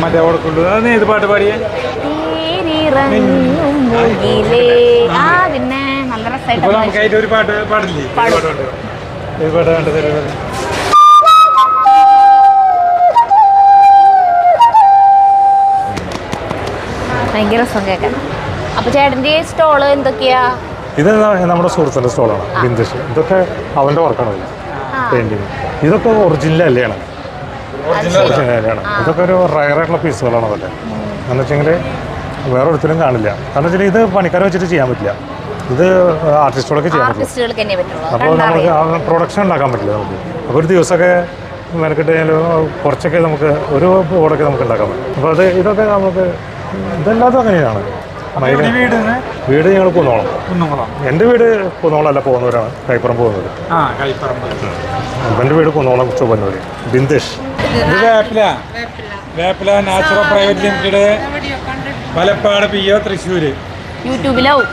മറ്റേ ഓടക്കൊള്ളു അത് ഏത് പാട്ട് പാടിയേ? പിന്നെ നല്ല രസമായിട്ട് നമുക്ക് അതിന്റെ ഒരു പാട്ട് പാടില്ലേ? ഏത് പാട്ട് കണ്ടത്? ഭയങ്കര രസം കേൾക്കാൻ. അപ്പൊ ചേട്ടന്റെ സ്റ്റോള് എന്തൊക്കെയാ? ഇത് നമ്മുടെ സുഹൃത്തിന്റെ സ്റ്റോളാണ്, ബിന്ദുഷ്. ഇതൊക്കെ അവന്റെ വർക്കാണ്, പെയിന്റിങ്. ഇതൊക്കെ ഒറിജിനൽ അല്ലേയാണ്. ഇതൊക്കെ ഒരു റയറായിട്ടുള്ള പീസുകളാണ്. അതല്ലേ എന്ന് വെച്ചെങ്കിൽ വേറെ ഒരിക്കലും കാണില്ല. കാരണം വെച്ചാൽ ഇത് പണിക്കാരെ വെച്ചിട്ട് ചെയ്യാൻ പറ്റില്ല. ഇത് ആർട്ടിസ്റ്റുകളൊക്കെ ചെയ്യാൻ പറ്റില്ല. അപ്പോൾ നമുക്ക് പ്രൊഡക്ഷൻ ഉണ്ടാക്കാൻ പറ്റില്ല നമുക്ക്. അപ്പോൾ ഒരു ദിവസമൊക്കെ മെനക്കെട്ട് കുറച്ചൊക്കെ നമുക്ക് ഒരു ബോർഡൊക്കെ നമുക്ക് ഉണ്ടാക്കാൻ പറ്റും. അപ്പോൾ ഇതൊക്കെ നമുക്ക് ഇതെല്ലാതും അങ്ങനെയാണ്. വീട് ഞങ്ങൾ കുന്നോളം. എൻ്റെ വീട് കുന്നോളമല്ല, പോകുന്നവരാണ്. കൈപ്പറമ്പ് പോകുന്നത്. എൻ്റെ വീട് കുന്നോളം, Chowwannur. Bindush. Veppila natural private limited, Malappad PO, Thrissur. യൂട്യൂബിലാവും.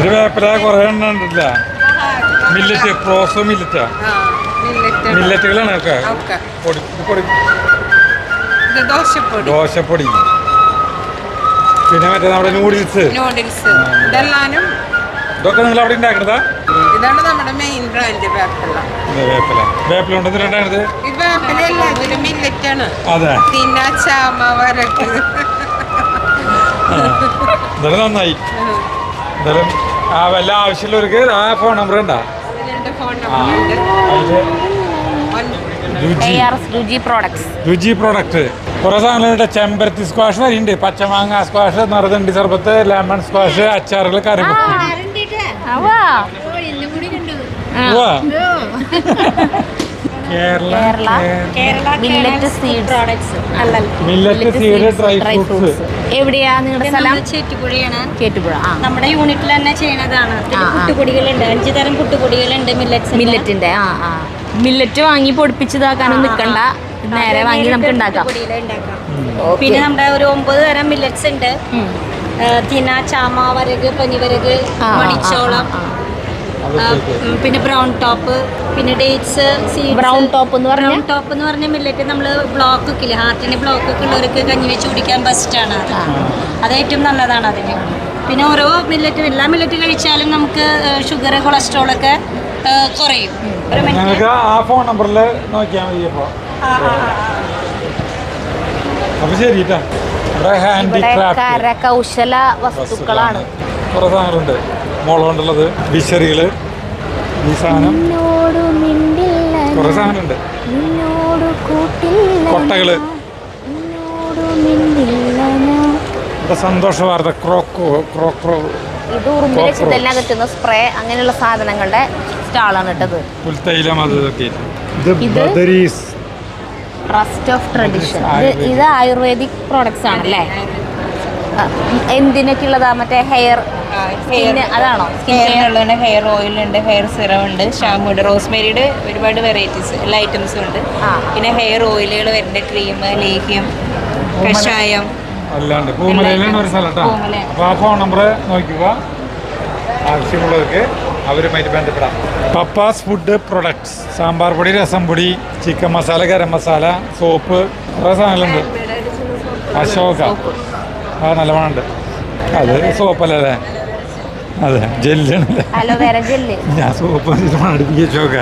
ഒരു വേപ്പില കുറേ എണ്ണം ഉണ്ടല്ല. Millet, proso മില്ലറ്റാ. മില്ലറ്റുകളാണ് ഒക്കെ. ദോശപ്പൊടി. പിന്നെ മറ്റേ നമ്മുടെ നൂഡിൽസ്. ഇതൊക്കെ നിങ്ങൾ അവിടെ ഉണ്ടാക്കണതാ? ഇതാണ് നമ്മുടെ മെയിൻ ബ്രാൻഡ് വേപ്പില. വേപ്പില ഉണ്ടെന്ന് രണ്ടാണത്. അതെ, എന്തായാലും നന്നായി. എന്തായാലും വല്ല ആവശ്യമുള്ളവർക്ക് ആ ഫോൺ നമ്പർ ഉണ്ടാ? രുചി പ്രോഡക്റ്റ്. കുറേ സാധനങ്ങളുണ്ട്. ചെമ്പരത്തി സ്ക്വാഷ് വരെയുണ്ട്. പച്ചമാങ്ങ സ്ക്വാഷ്, നറുതണ്ടി സർബത്ത്, ലെമൺ സ്ക്വാഷ്, അച്ചാറുകൾ, കറിവേപ്പ്. Kerala millet seed products millet seed dry fruits. എവിടെയാ നിങ്ങളുടെ സ്ഥലം? ചേറ്റുപുഴയാണ്. കേട്ടുപുഴ. നമ്മുടെ യൂണിറ്റിൽ തന്നെ ചെയ്യണതാണ്. പുട്ടുപൊടികളുണ്ട്, 5 തരം പുട്ടുപൊടികളുണ്ട് മില്ലറ്റിന്റെ. മില്ലറ്റ് വാങ്ങി പൊടിപ്പിച്ചതാക്കാനും നിൽക്കണ്ട, നേരെ വാങ്ങി നമുക്ക് ഉണ്ടാക്കാം. പിന്നെ നമ്മുടെ ഒരു 9 തരം മില്ലറ്റ്സ് ഉണ്ട്. തിന, ചാമ, വരക്, പനിവരക്, മണിച്ചോളം, പിന്നെ ബ്രൗൺ ടോപ്പ്, പിന്നെ ഡേറ്റ്സ്. ബ്രൗൺ ടോപ്പ് എന്ന് പറഞ്ഞ മില്ലറ്റ് നമ്മൾ ബ്ലോക്ക് ഒക്കെ ഇല്ലേ, ഹാർട്ടിന് ബ്ലോക്ക് ഒക്കെ ഉള്ളവർക്ക് കഞ്ഞി വെച്ച് കുടിക്കാൻ ബെസ്റ്റാണ്. അത് ഏറ്റവും നല്ലതാണ് അതിന്. പിന്നെ ഓരോ മില്ലറ്റ്, എല്ലാ മില്ലറ്റ് കഴിച്ചാലും നമുക്ക് ഷുഗർ, കൊളസ്ട്രോൾ ഒക്കെ കുറയും. ഞങ്ങൾക്ക് ആ ഫോൺ നമ്പറിൽ നോക്കിയാൽ മതി. അപ്പോൾ ശരി കേട്ടോ. കരകൗശല വസ്തുക്കളാണ്. കുറേ സാധനങ്ങളുണ്ട്. മുള കൊണ്ടുള്ളത്, വിശറികള്, ഈ സാധനം കുറേ സാധനമുണ്ട്. കൊട്ടകള്, സന്തോഷ വാർത്ത, ക്രോക്രോ. ഇത് ഉറുമ്പിലെ ചിതലിനകത്തുന്ന സ്പ്രേ, അങ്ങനെയുള്ള സാധനങ്ങളുടെ സ്റ്റാളാണ് ഇട്ടത്. പുൽത്തൈലം, അത് ഇതൊക്കെ. Trust of tradition. ഇത് ആയുർവേദിക് പ്രോഡക്ട്സ് ആണല്ലേ? എന്തിനൊക്കെ ഉള്ളതാ? മറ്റേ ഹെയർ അതാണോ? ഹെയറിനുള്ളതാണ്. ഹെയർ ഓയിലുണ്ട്, ഹെയർ സിറം ഉണ്ട്, ഷാമ്പു ഉണ്ട്, റോസ്മേരിയുടെ ഒരുപാട് വെറൈറ്റീസ്, എല്ലാ ഐറ്റംസും ഉണ്ട്. പിന്നെ ഹെയർ ഓയിലുകൾ വരുന്നുണ്ട്, ക്രീം, ലേഹ്യം, കഷായം. അല്ലാണ്ട് പൂമലയിലാണ് ഒരു സ്ഥലം കേട്ടോ. അപ്പോൾ ആ ഫോൺ നമ്പർ നോക്കുക, ആവശ്യമുള്ളവർക്ക് അവരുമായിട്ട് ബന്ധപ്പെടാം. പപ്പാസ് ഫുഡ് പ്രൊഡക്ട്സ്, സാമ്പാർ പൊടി, രസം പൊടി, ചിക്കൻ മസാല, ഗരം മസാല, സോപ്പ്, കുറേ സാധനങ്ങളുണ്ട്. അശോക, നല്ല മണമുണ്ട്. അത് സോപ്പല്ലേ? അതെ, ജെല്ലാണല്ലേ? Aloe vera gel. ഞാൻ സോപ്പ് അടുപ്പിച്ചോക്ക.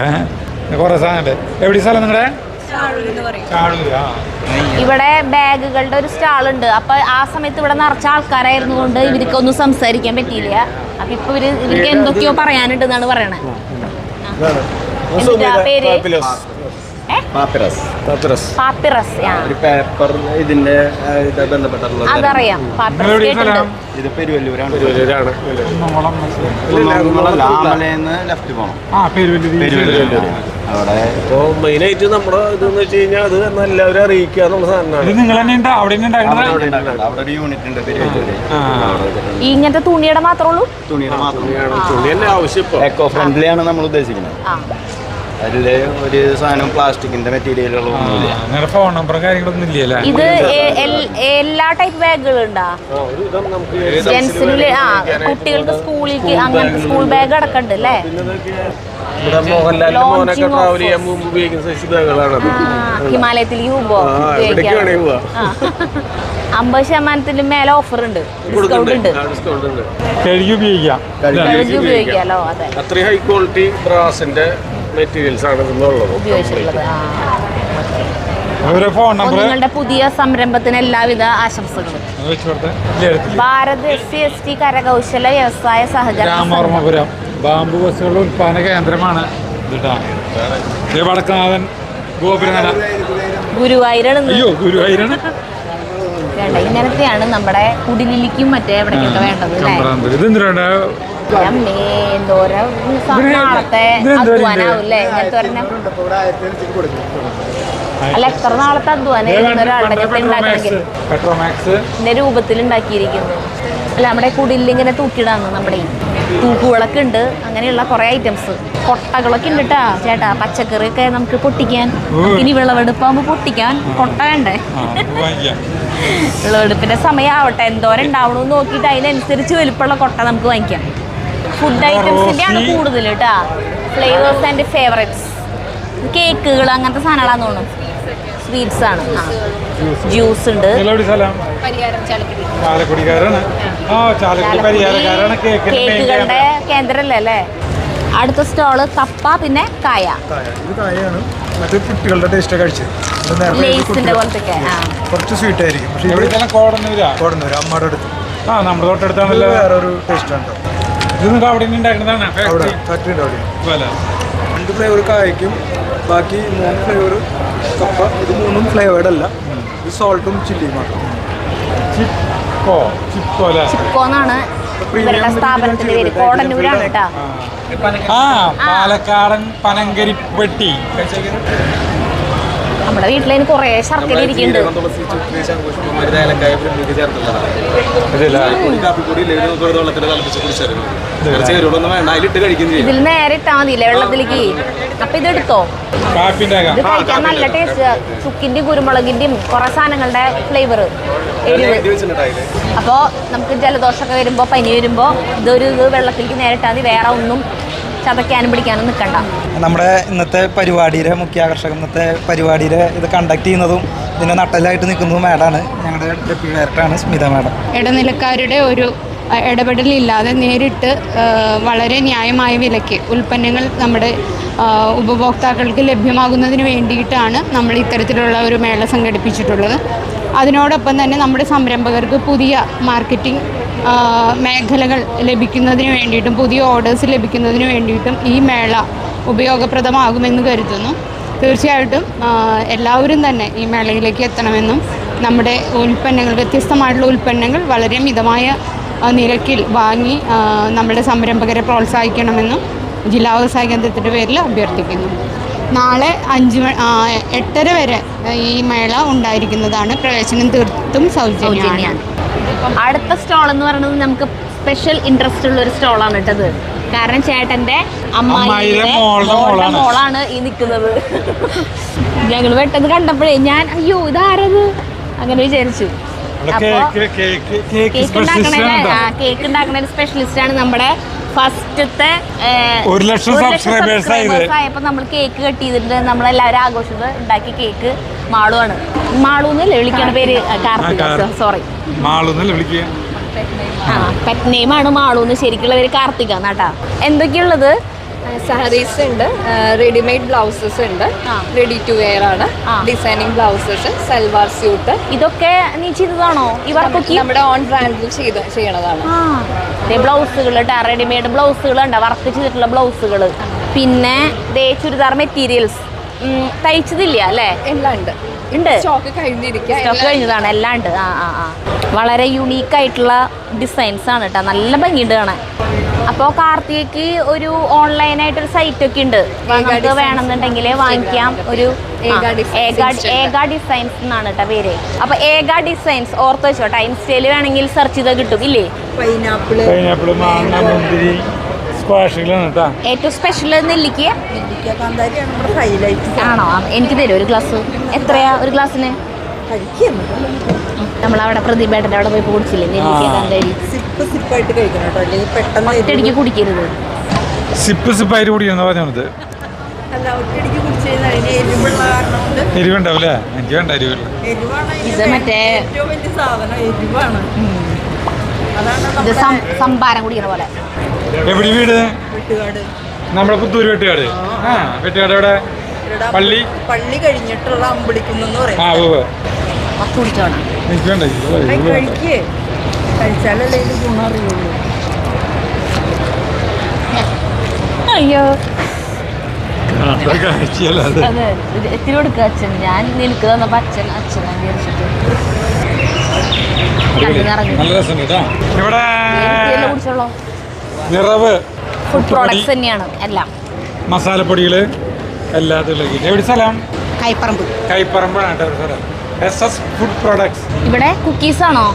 കുറേ സാധനമുണ്ട്. എവിടെ സ്ഥലം നിങ്ങളുടെ? ചാഴൂര്. ഇവിടെ ബാഗുകളുടെ ഒരു സ്റ്റാളുണ്ട്. അപ്പൊ ആ സമയത്ത് ഇവിടെ നിറച്ച ആൾക്കാരായിരുന്നു കൊണ്ട് ഇവർക്കൊന്നും സംസാരിക്കാൻ പറ്റിയില്ല. അപ്പൊ ഇപ്പൊ ഇവർക്ക് എന്തൊക്കെയോ പറയാനുണ്ടെന്നാണ് പറയണേ. പേര് പാപ്പിറസ്. പേപ്പർ ഇതിന്റെ ബന്ധപ്പെട്ടുള്ള അതറിയാം. പാപ്പിറസ് കേട്ടിട്ടുണ്ട്. ഇത് പെരുവല്ലൂരാണ്. ലെഫ്റ്റ് പോകണം. അവിടെ ഇപ്പോൾ മെയിനായിട്ട് നമ്മുടെ ഇതെന്ന് വെച്ച് കഴിഞ്ഞാൽ അത് എല്ലാവരും അറിയിക്കുക എന്നുള്ള സാധനമാണ്. അവിടെ ഒരു യൂണിറ്റ് ഉണ്ട് പെരുവല്ലൂര്. ഇങ്ങനത്തെ തുണിയുടെ മാത്രമേ ഉള്ളൂ? തുണിയുടെ മാത്രമാണ്. തുണി തന്നെ ആവശ്യം. എക്കോ ഫ്രണ്ട്ലി ആണ് നമ്മൾ ഉദ്ദേശിക്കുന്നത്. അതില് ഒരു സാധനം പ്ലാസ്റ്റിക്കിന്റെ മെറ്റീരിയലുകളൊന്നുമില്ല. ഫോൺ നമ്പർ കാര്യങ്ങളൊന്നും ഇല്ലല്ലേ? ഇത് എല്ലാ ടൈപ്പ് ബാഗുകളും ഉണ്ടാ? ജെൻസിന്, കുട്ടികൾക്ക് സ്കൂളിലേക്ക് അങ്ങനത്തെ സ്കൂൾ ബാഗ് അടക്കണ്ട് അല്ലേ? ഹിമാലയത്തിലേക്ക് പോകുമ്പോ 50% മേലെ ഓഫർ ഉണ്ട്, ഡിസ്കൗണ്ട് ഉണ്ട്. കഴുകി ഉപയോഗിക്കാലോ. അതെ, അത്രയും ഹൈ ക്വാളിറ്റി ബ്രാസിന്റെ മെറ്റീരിയൽസ് ആണ് ഉപയോഗിച്ചിട്ടുള്ളത്. നിങ്ങളുടെ പുതിയ സംരംഭത്തിന് എല്ലാവിധ ആശംസകളും. ഭാരത് SC/ST കരകൗശല വ്യവസായ സഹകരണ ബാമ്പു വസ്തുക്കളുടെ ഉൽപ്പാദന കേന്ദ്രമാണ്. വടക്കനാഥൻ ഗുരുവായൂരാണ്. വേണ്ട, ഇങ്ങനത്തെയാണ് നമ്മുടെ കുടിലിലേക്കും മറ്റേ എവിടേക്കൊക്കെ വേണ്ടത് അല്ലേ? നാളത്തെ അധ്വാനാവൂല്ലേ ഇങ്ങനത്തെ ഒരെണ്ണം? അല്ല, എത്ര നാളത്തെ അധ്വാനം ഒരാളുടെ ഉണ്ടാക്കണമെങ്കിൽ ഇതിന്റെ രൂപത്തിൽ ഉണ്ടാക്കിയിരിക്കുന്നു. അല്ല, നമ്മുടെ കുടിലിങ്ങനെ തൂക്കിടാന്ന്. നമ്മുടെ ഈ തൂക്കുവിളക്കുണ്ട്, അങ്ങനെയുള്ള കുറെ ഐറ്റംസ്. കൊട്ടകളൊക്കെ ഉണ്ട് കേട്ടാ ചേട്ടാ. പച്ചക്കറിയൊക്കെ നമുക്ക് പൊട്ടിക്കാൻ, ഇനി വിളവെടുപ്പാകുമ്പോ പൊട്ടിക്കാൻ കൊട്ട വേണ്ടേ? വിളവെടുപ്പിന്റെ സമയമാവട്ടെ, എന്തോരം ഉണ്ടാവണമെന്ന് നോക്കിയിട്ട് അതിനനുസരിച്ച് വലുപ്പമുള്ള കൊട്ട നമുക്ക് വാങ്ങിക്കാം. ഫുഡ് ഐറ്റംസിന്റെ ആണ് കൂടുതൽ കേട്ടാ. ഫ്ലേവേഴ്സ് ആൻഡ് ഫേവറേറ്റ്സ്, കേക്കുകൾ, അങ്ങനത്തെ സാധനങ്ങളാന്ന് തോന്നുന്നു. സ്വീറ്റ്സ് ആണ്. ജ്യൂസ് ഉണ്ട്. കേക്കുകളുടെ കേന്ദ്രല്ലേ അല്ലേ? അടുത്ത സ്റ്റോള് കപ്പ, പിന്നെ കായ. കുട്ടികളുടെ ടേസ്റ്റ് കഴിച്ചത് ലേസിന്റെ പോലത്തെ കുറച്ച് സ്വീറ്റ് ആയിരിക്കും. അമ്മയുടെ അടുത്ത് നമ്മുടെ തൊട്ടടുത്താണല്ലോ. വേറൊരു ടേസ്റ്റ് ഉണ്ടോ? ഇത് അവിടെ ഉണ്ടാക്കുന്നതാണ്. ഫാക്ടറിയുടെ അവിടെ 2 ഫ്ലേവർ കായ്ക്കും, ബാക്കി 3 ഫ്ലേവർ കപ്പ. ഇത് 3ഉം ഫ്ലേവേർഡ് അല്ല, ഇത് സോൾട്ടും ചില്ലിയും മാത്രം. ചിക്കോന്നാണ് ഇവരുടെ സ്ഥാപനത്തിന്റെ പേര് കോടന്നൂരാണ് കേട്ടാ. പാലക്കാടൻ പനങ്കരിപ്പെട്ടി. നമ്മുടെ വീട്ടിലതിന് കുറേ ശർക്കര ഇരിക്കുന്നുണ്ട്. ഇതിൽ നേരെ ഇട്ടാ മതിയില്ലേ വെള്ളത്തിലേക്ക്. അപ്പൊ ഇതെടുത്തോ, ഇത് കഴിക്കാൻ നല്ല ടേസ്റ്റ്. ചുക്കിന്റെയും കുരുമുളകിന്റെയും കുറെ സാധനങ്ങളുടെ ഫ്ലേവർ, എരിവ്. അപ്പോ നമുക്ക് ജലദോഷമൊക്കെ വരുമ്പോ, പനി വരുമ്പോ ഇത് വെള്ളത്തിലേക്ക് നേരെ ഇട്ടാൽ മതി. വേറെ ഒന്നും ചതയ്ക്കാനും പിടിക്കാനും നിൽക്കണ്ട. നമ്മുടെ ഇന്നത്തെ പരിപാടിയുടെ മുഖ്യ ആകർഷകം, ഇന്നത്തെ പരിപാടിയുടെ ഇത് കണ്ടക്ട് ചെയ്യുന്നതും ഇതിൻ്റെ നട്ടലായിട്ട് നിൽക്കുന്നതും മാഡമാണ്. ഞങ്ങളുടെ ഡെപ്യൂട്ടി ഡയറക്ടറാണ് സ്മിത മാഡം. ഇടനിലക്കാരുടെ ഒരു ഇടപെടലില്ലാതെ നേരിട്ട് വളരെ ന്യായമായ വിലയ്ക്ക് ഉൽപ്പന്നങ്ങൾ നമ്മുടെ ഉപഭോക്താക്കൾക്ക് ലഭ്യമാകുന്നതിന് വേണ്ടിയിട്ടാണ് നമ്മൾ ഇത്തരത്തിലുള്ള ഒരു മേള സംഘടിപ്പിച്ചിട്ടുള്ളത്. അതിനോടൊപ്പം തന്നെ നമ്മുടെ സംരംഭകർക്ക് പുതിയ മാർക്കറ്റിംഗ് മേഖലകൾ ലഭിക്കുന്നതിന് വേണ്ടിയിട്ടും പുതിയ ഓർഡേഴ്സ് ലഭിക്കുന്നതിന് വേണ്ടിയിട്ടും ഈ മേള ഉപയോഗപ്രദമാകുമെന്ന് കരുതുന്നു. തീർച്ചയായിട്ടും എല്ലാവരും തന്നെ ഈ മേളയിലേക്ക് എത്തണമെന്നും നമ്മുടെ ഉൽപ്പന്നങ്ങൾ, വ്യത്യസ്തമായിട്ടുള്ള ഉൽപ്പന്നങ്ങൾ വളരെ മിതമായ നിരക്കിൽ വാങ്ങി നമ്മുടെ സംരംഭകരെ പ്രോത്സാഹിക്കണമെന്നും ജില്ലാ വ്യവസായ കേന്ദ്രത്തിൻ്റെ പേരിൽ അഭ്യർത്ഥിക്കുന്നു. നാളെ 8:30 വരെ ഈ മേള ഉണ്ടായിരിക്കുന്നതാണ്. പ്രവേശനം തീർത്തും സൗജന്യമാണ്. അടുത്ത സ്റ്റോൾ എന്ന് പറയുന്നത് നമുക്ക് സ്പെഷ്യൽ ഇൻട്രസ്റ്റ് ഉള്ള ഒരു സ്റ്റോളാണ് കേട്ടത്. കാരണം ചേട്ടന്റെ അമ്മായിയുടെ മോളാണ് ഈ നിൽക്കുന്നത്. ഞങ്ങൾ പെട്ടെന്ന് കണ്ടപ്പോഴേ ഞാൻ അയ്യോ ഇതാരത് അങ്ങനെ വിചാരിച്ചു. കേക്ക് ഉണ്ടാക്കണ സ്പെഷ്യലിസ്റ്റ് ആണ്. നമ്മുടെ ഫസ്റ്റത്തെ 1,00,000 സബ്സ്ക്രൈബേഴ്സ് ആയപ്പോൾ നമ്മൾ കേക്ക് കട്ട് ചെയ്തിട്ട് നമ്മളെല്ലാവരും ആഘോഷിച്ചത് ഉണ്ടാക്കിയ കേക്ക് മാളുവാണ്. മാളൂന്നല്ലേ വിളിക്കണ പേര്? കാർത്തിക, സോറി, മാളൂന്നല്ലേ വിളിക്കുക. പെറ്റ് നെയിമാണ് മാളൂന്ന്, ശരിക്കുള്ള പേര് കാർത്തിക എന്നാട്ടാ. എന്തൊക്കെയുള്ളത്? സാരീസ് ഉണ്ട്, റെഡിമെയ്ഡ് ബ്ലൗസസ് ഉണ്ട്, റെഡി ടു വെയർ ആണ്, ഡിസൈനിങ് ബ്ലൗസസ്, സൽവാർ സ്യൂട്ട്. ഇതൊക്കെ നീ ചെയ്തതാണോ? ഈ വർക്കൊക്കെ നമ്മുടെ ഓൺ ബ്രാൻഡിൽ ചെയ്യണതാണ്. ബ്ലൗസുകൾ കേട്ടോ, റെഡിമെയ്ഡ് ബ്ലൗസുകൾ ഉണ്ട്, വർക്ക് ചെയ്തിട്ടുള്ള ബ്ലൗസുകൾ. പിന്നെ ചുരിദാർ മെറ്റീരിയൽസ് തയ്ച്ചതില്ല അല്ലേ? എല്ലാം ഉണ്ട്. സ്റ്റോക്ക് കഴിഞ്ഞതാണ്, എല്ലാം ഉണ്ട്. വളരെ യുണീക്ക് ആയിട്ടുള്ള ഡിസൈൻസ് ആണ് കേട്ടോ, നല്ല ഭംഗിയുണ്ട് കാണാൻ. അപ്പോൾ കാർത്തികയ്ക്ക് ഒരു ഓൺലൈനായിട്ടൊരു സൈറ്റൊക്കെ ഉണ്ട്, നമുക്ക് വേണമെന്നുണ്ടെങ്കിൽ വാങ്ങിക്കാം. ഒരു ഏക ഡിസൈൻസ് എന്നാണ് കേട്ടോ പേര്. അപ്പോൾ ഏക ഡിസൈൻസ് ഓർത്ത് വെച്ചോട്ടെ, ഇൻസ്റ്റയിൽ വേണമെങ്കിൽ സെർച്ച് ചെയ്താൽ കിട്ടും ഇല്ലേ? പൈനാപ്പിൾ, മാങ്ങ, മുന്തിരി, ഏറ്റവും സ്പെഷ്യൽ നെല്ലിക്ക ആണോ? എനിക്ക് തരും ഒരു ഗ്ലാസ്. എത്രയാ ഒരു ഗ്ലാസ്സിന്? നമ്മളവിടെ പ്രതിഭേട്ടൻ്റെ അവിടെ പോയി കുടിച്ചില്ലേ നെല്ലിക്ക കാന്താരി? ഒറ്റയടിക്ക് കുടിക്കരുത്, സിപ്പായിട്ട് കുടിക്കുന്ന പറഞ്ഞത്. എരിവുണ്ടാവില്ലേ? എനിക്ക് വേണ്ട എരിവില്ല. ഇത് മറ്റേ ഇത് സംഭാരം കുടിക്കണ പോലെ. എവിടെ വീട്? നമ്മുടെ പുത്തൂര് വെട്ടുകാട്. വെട്ടുകാട് എവിടെ? പള്ളി കഴിഞ്ഞിട്ടുള്ള അമ്പളിക്കുന്നെന്ന് പറയും. കഴിച്ചാലല്ലേ ഇത് ഗുണം അറിയുള്ളൂ. അയ്യോ അതെ, എത്തിരി കൊടുക്കുക അച്ഛൻ. ഞാൻ നിനക്ക് തന്നപ്പോ അച്ഛനാ വിചാരിച്ചിട്ട് കുടിച്ചോളൂ. നിറവ് ഫുഡ് പ്രോഡക്ട്സ് തന്നെയാണ് എല്ലാം, മസാലപ്പൊടികള് എല്ലാത്തിലും. എവിടെ സ്ഥലം? കൈപ്പറമ്പാണ് കേട്ടോ സ്ഥലം. SS food products. ഇവിടെ കുക്കീസ് ആണോ?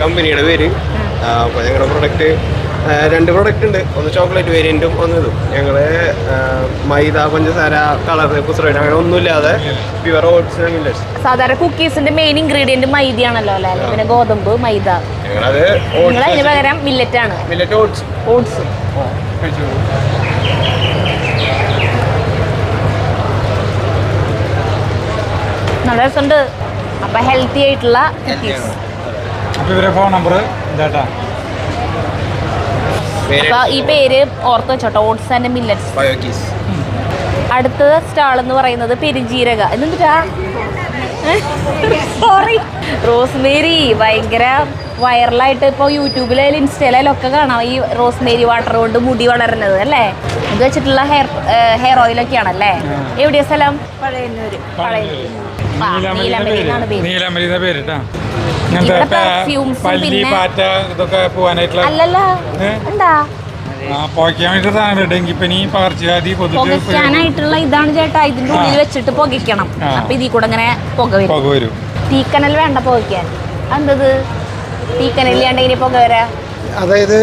കമ്പനിയുടെ പേര്. അപ്പോൾ ഞങ്ങളുടെ പ്രൊഡക്റ്റ് 2 പ്രൊഡക്റ്റ് ഉണ്ട്, ഒന്ന് ചോക്ലേറ്റ് വേരിയൻറ്റും ഒന്ന് ഇതും. ഞങ്ങൾ മൈദ, പഞ്ചസാര, കളർ, കുസറൈഡ് അങ്ങനെ ഒന്നുമില്ലാതെ പ്യുവർ ഓട്സ് മില്ലറ്റ്സ്. സാധാരണ കുക്കീസിന്റെ മെയിൻ ഇൻഗ്രീഡിയന്റ് മൈദയാണല്ലോ അല്ലേ? പിന്നെ ഗോതമ്പ്, മൈദ. ഞങ്ങളത് അതിന് പകരം മില്ലറ്റ് ആണ്. Millet oats. നല്ല രസമുണ്ട്. അപ്പൊ ഹെൽത്തി ആയിട്ടുള്ള കുക്കീസ്. ഫോൺ നമ്പർ ഈ പേര് ഓർത്ത് വെച്ചോട്ടോ, ഓട്സ് ആൻഡ് മില്ലറ്റ്സ്. അടുത്ത സ്റ്റാൾ എന്ന് പറയുന്നത് പെരുംജീരക. എന്തിട്ടാ? Sorry, Rosemary. ഭയങ്കര വൈറലായിട്ട് ഇപ്പോൾ യൂട്യൂബിലായാലും ഇൻസ്റ്റയിലായാലും ഒക്കെ കാണാം ഈ റോസ്മേരി വാട്ടർ കൊണ്ട് മുടി വളരുന്നത് അല്ലേ? ഇത് വെച്ചിട്ടുള്ള ഹെയർ ഓയിലൊക്കെ ആണല്ലേ? എവിടെയാ സ്ഥലം? പഴയന്നൂര്. നീലാമ്പരി എന്നാണ് പേര്. നീലാമ്പരി പേര്. ഇവിടെ പെർഫ്യൂംസും പല്ലി പിന്നെ പാറ്റ ഇതൊക്കെ പോവാനായിട്ടുള്ള അല്ലല്ല എന്താ പോകാൻ വേണ്ടി സാധനം ഡെങ്കിപ്പനി പകർച്ചവ്യാധി പുകയ്ക്കാനായിട്ടുള്ള ഇതാണ് ചേട്ടാ. ഇതിന്റെ ഉള്ളിൽ വെച്ചിട്ട് പുകയ്ക്കണം. അപ്പൊ ഇതിൽ കൂടെ ഇങ്ങനെ പുക വരും. തീക്കനൽ വേണ്ട പുകയ്ക്കാൻ. എന്തത് തീക്കനല്ലാണ്ട് ഇങ്ങനെ പുക വരാ? അതായത്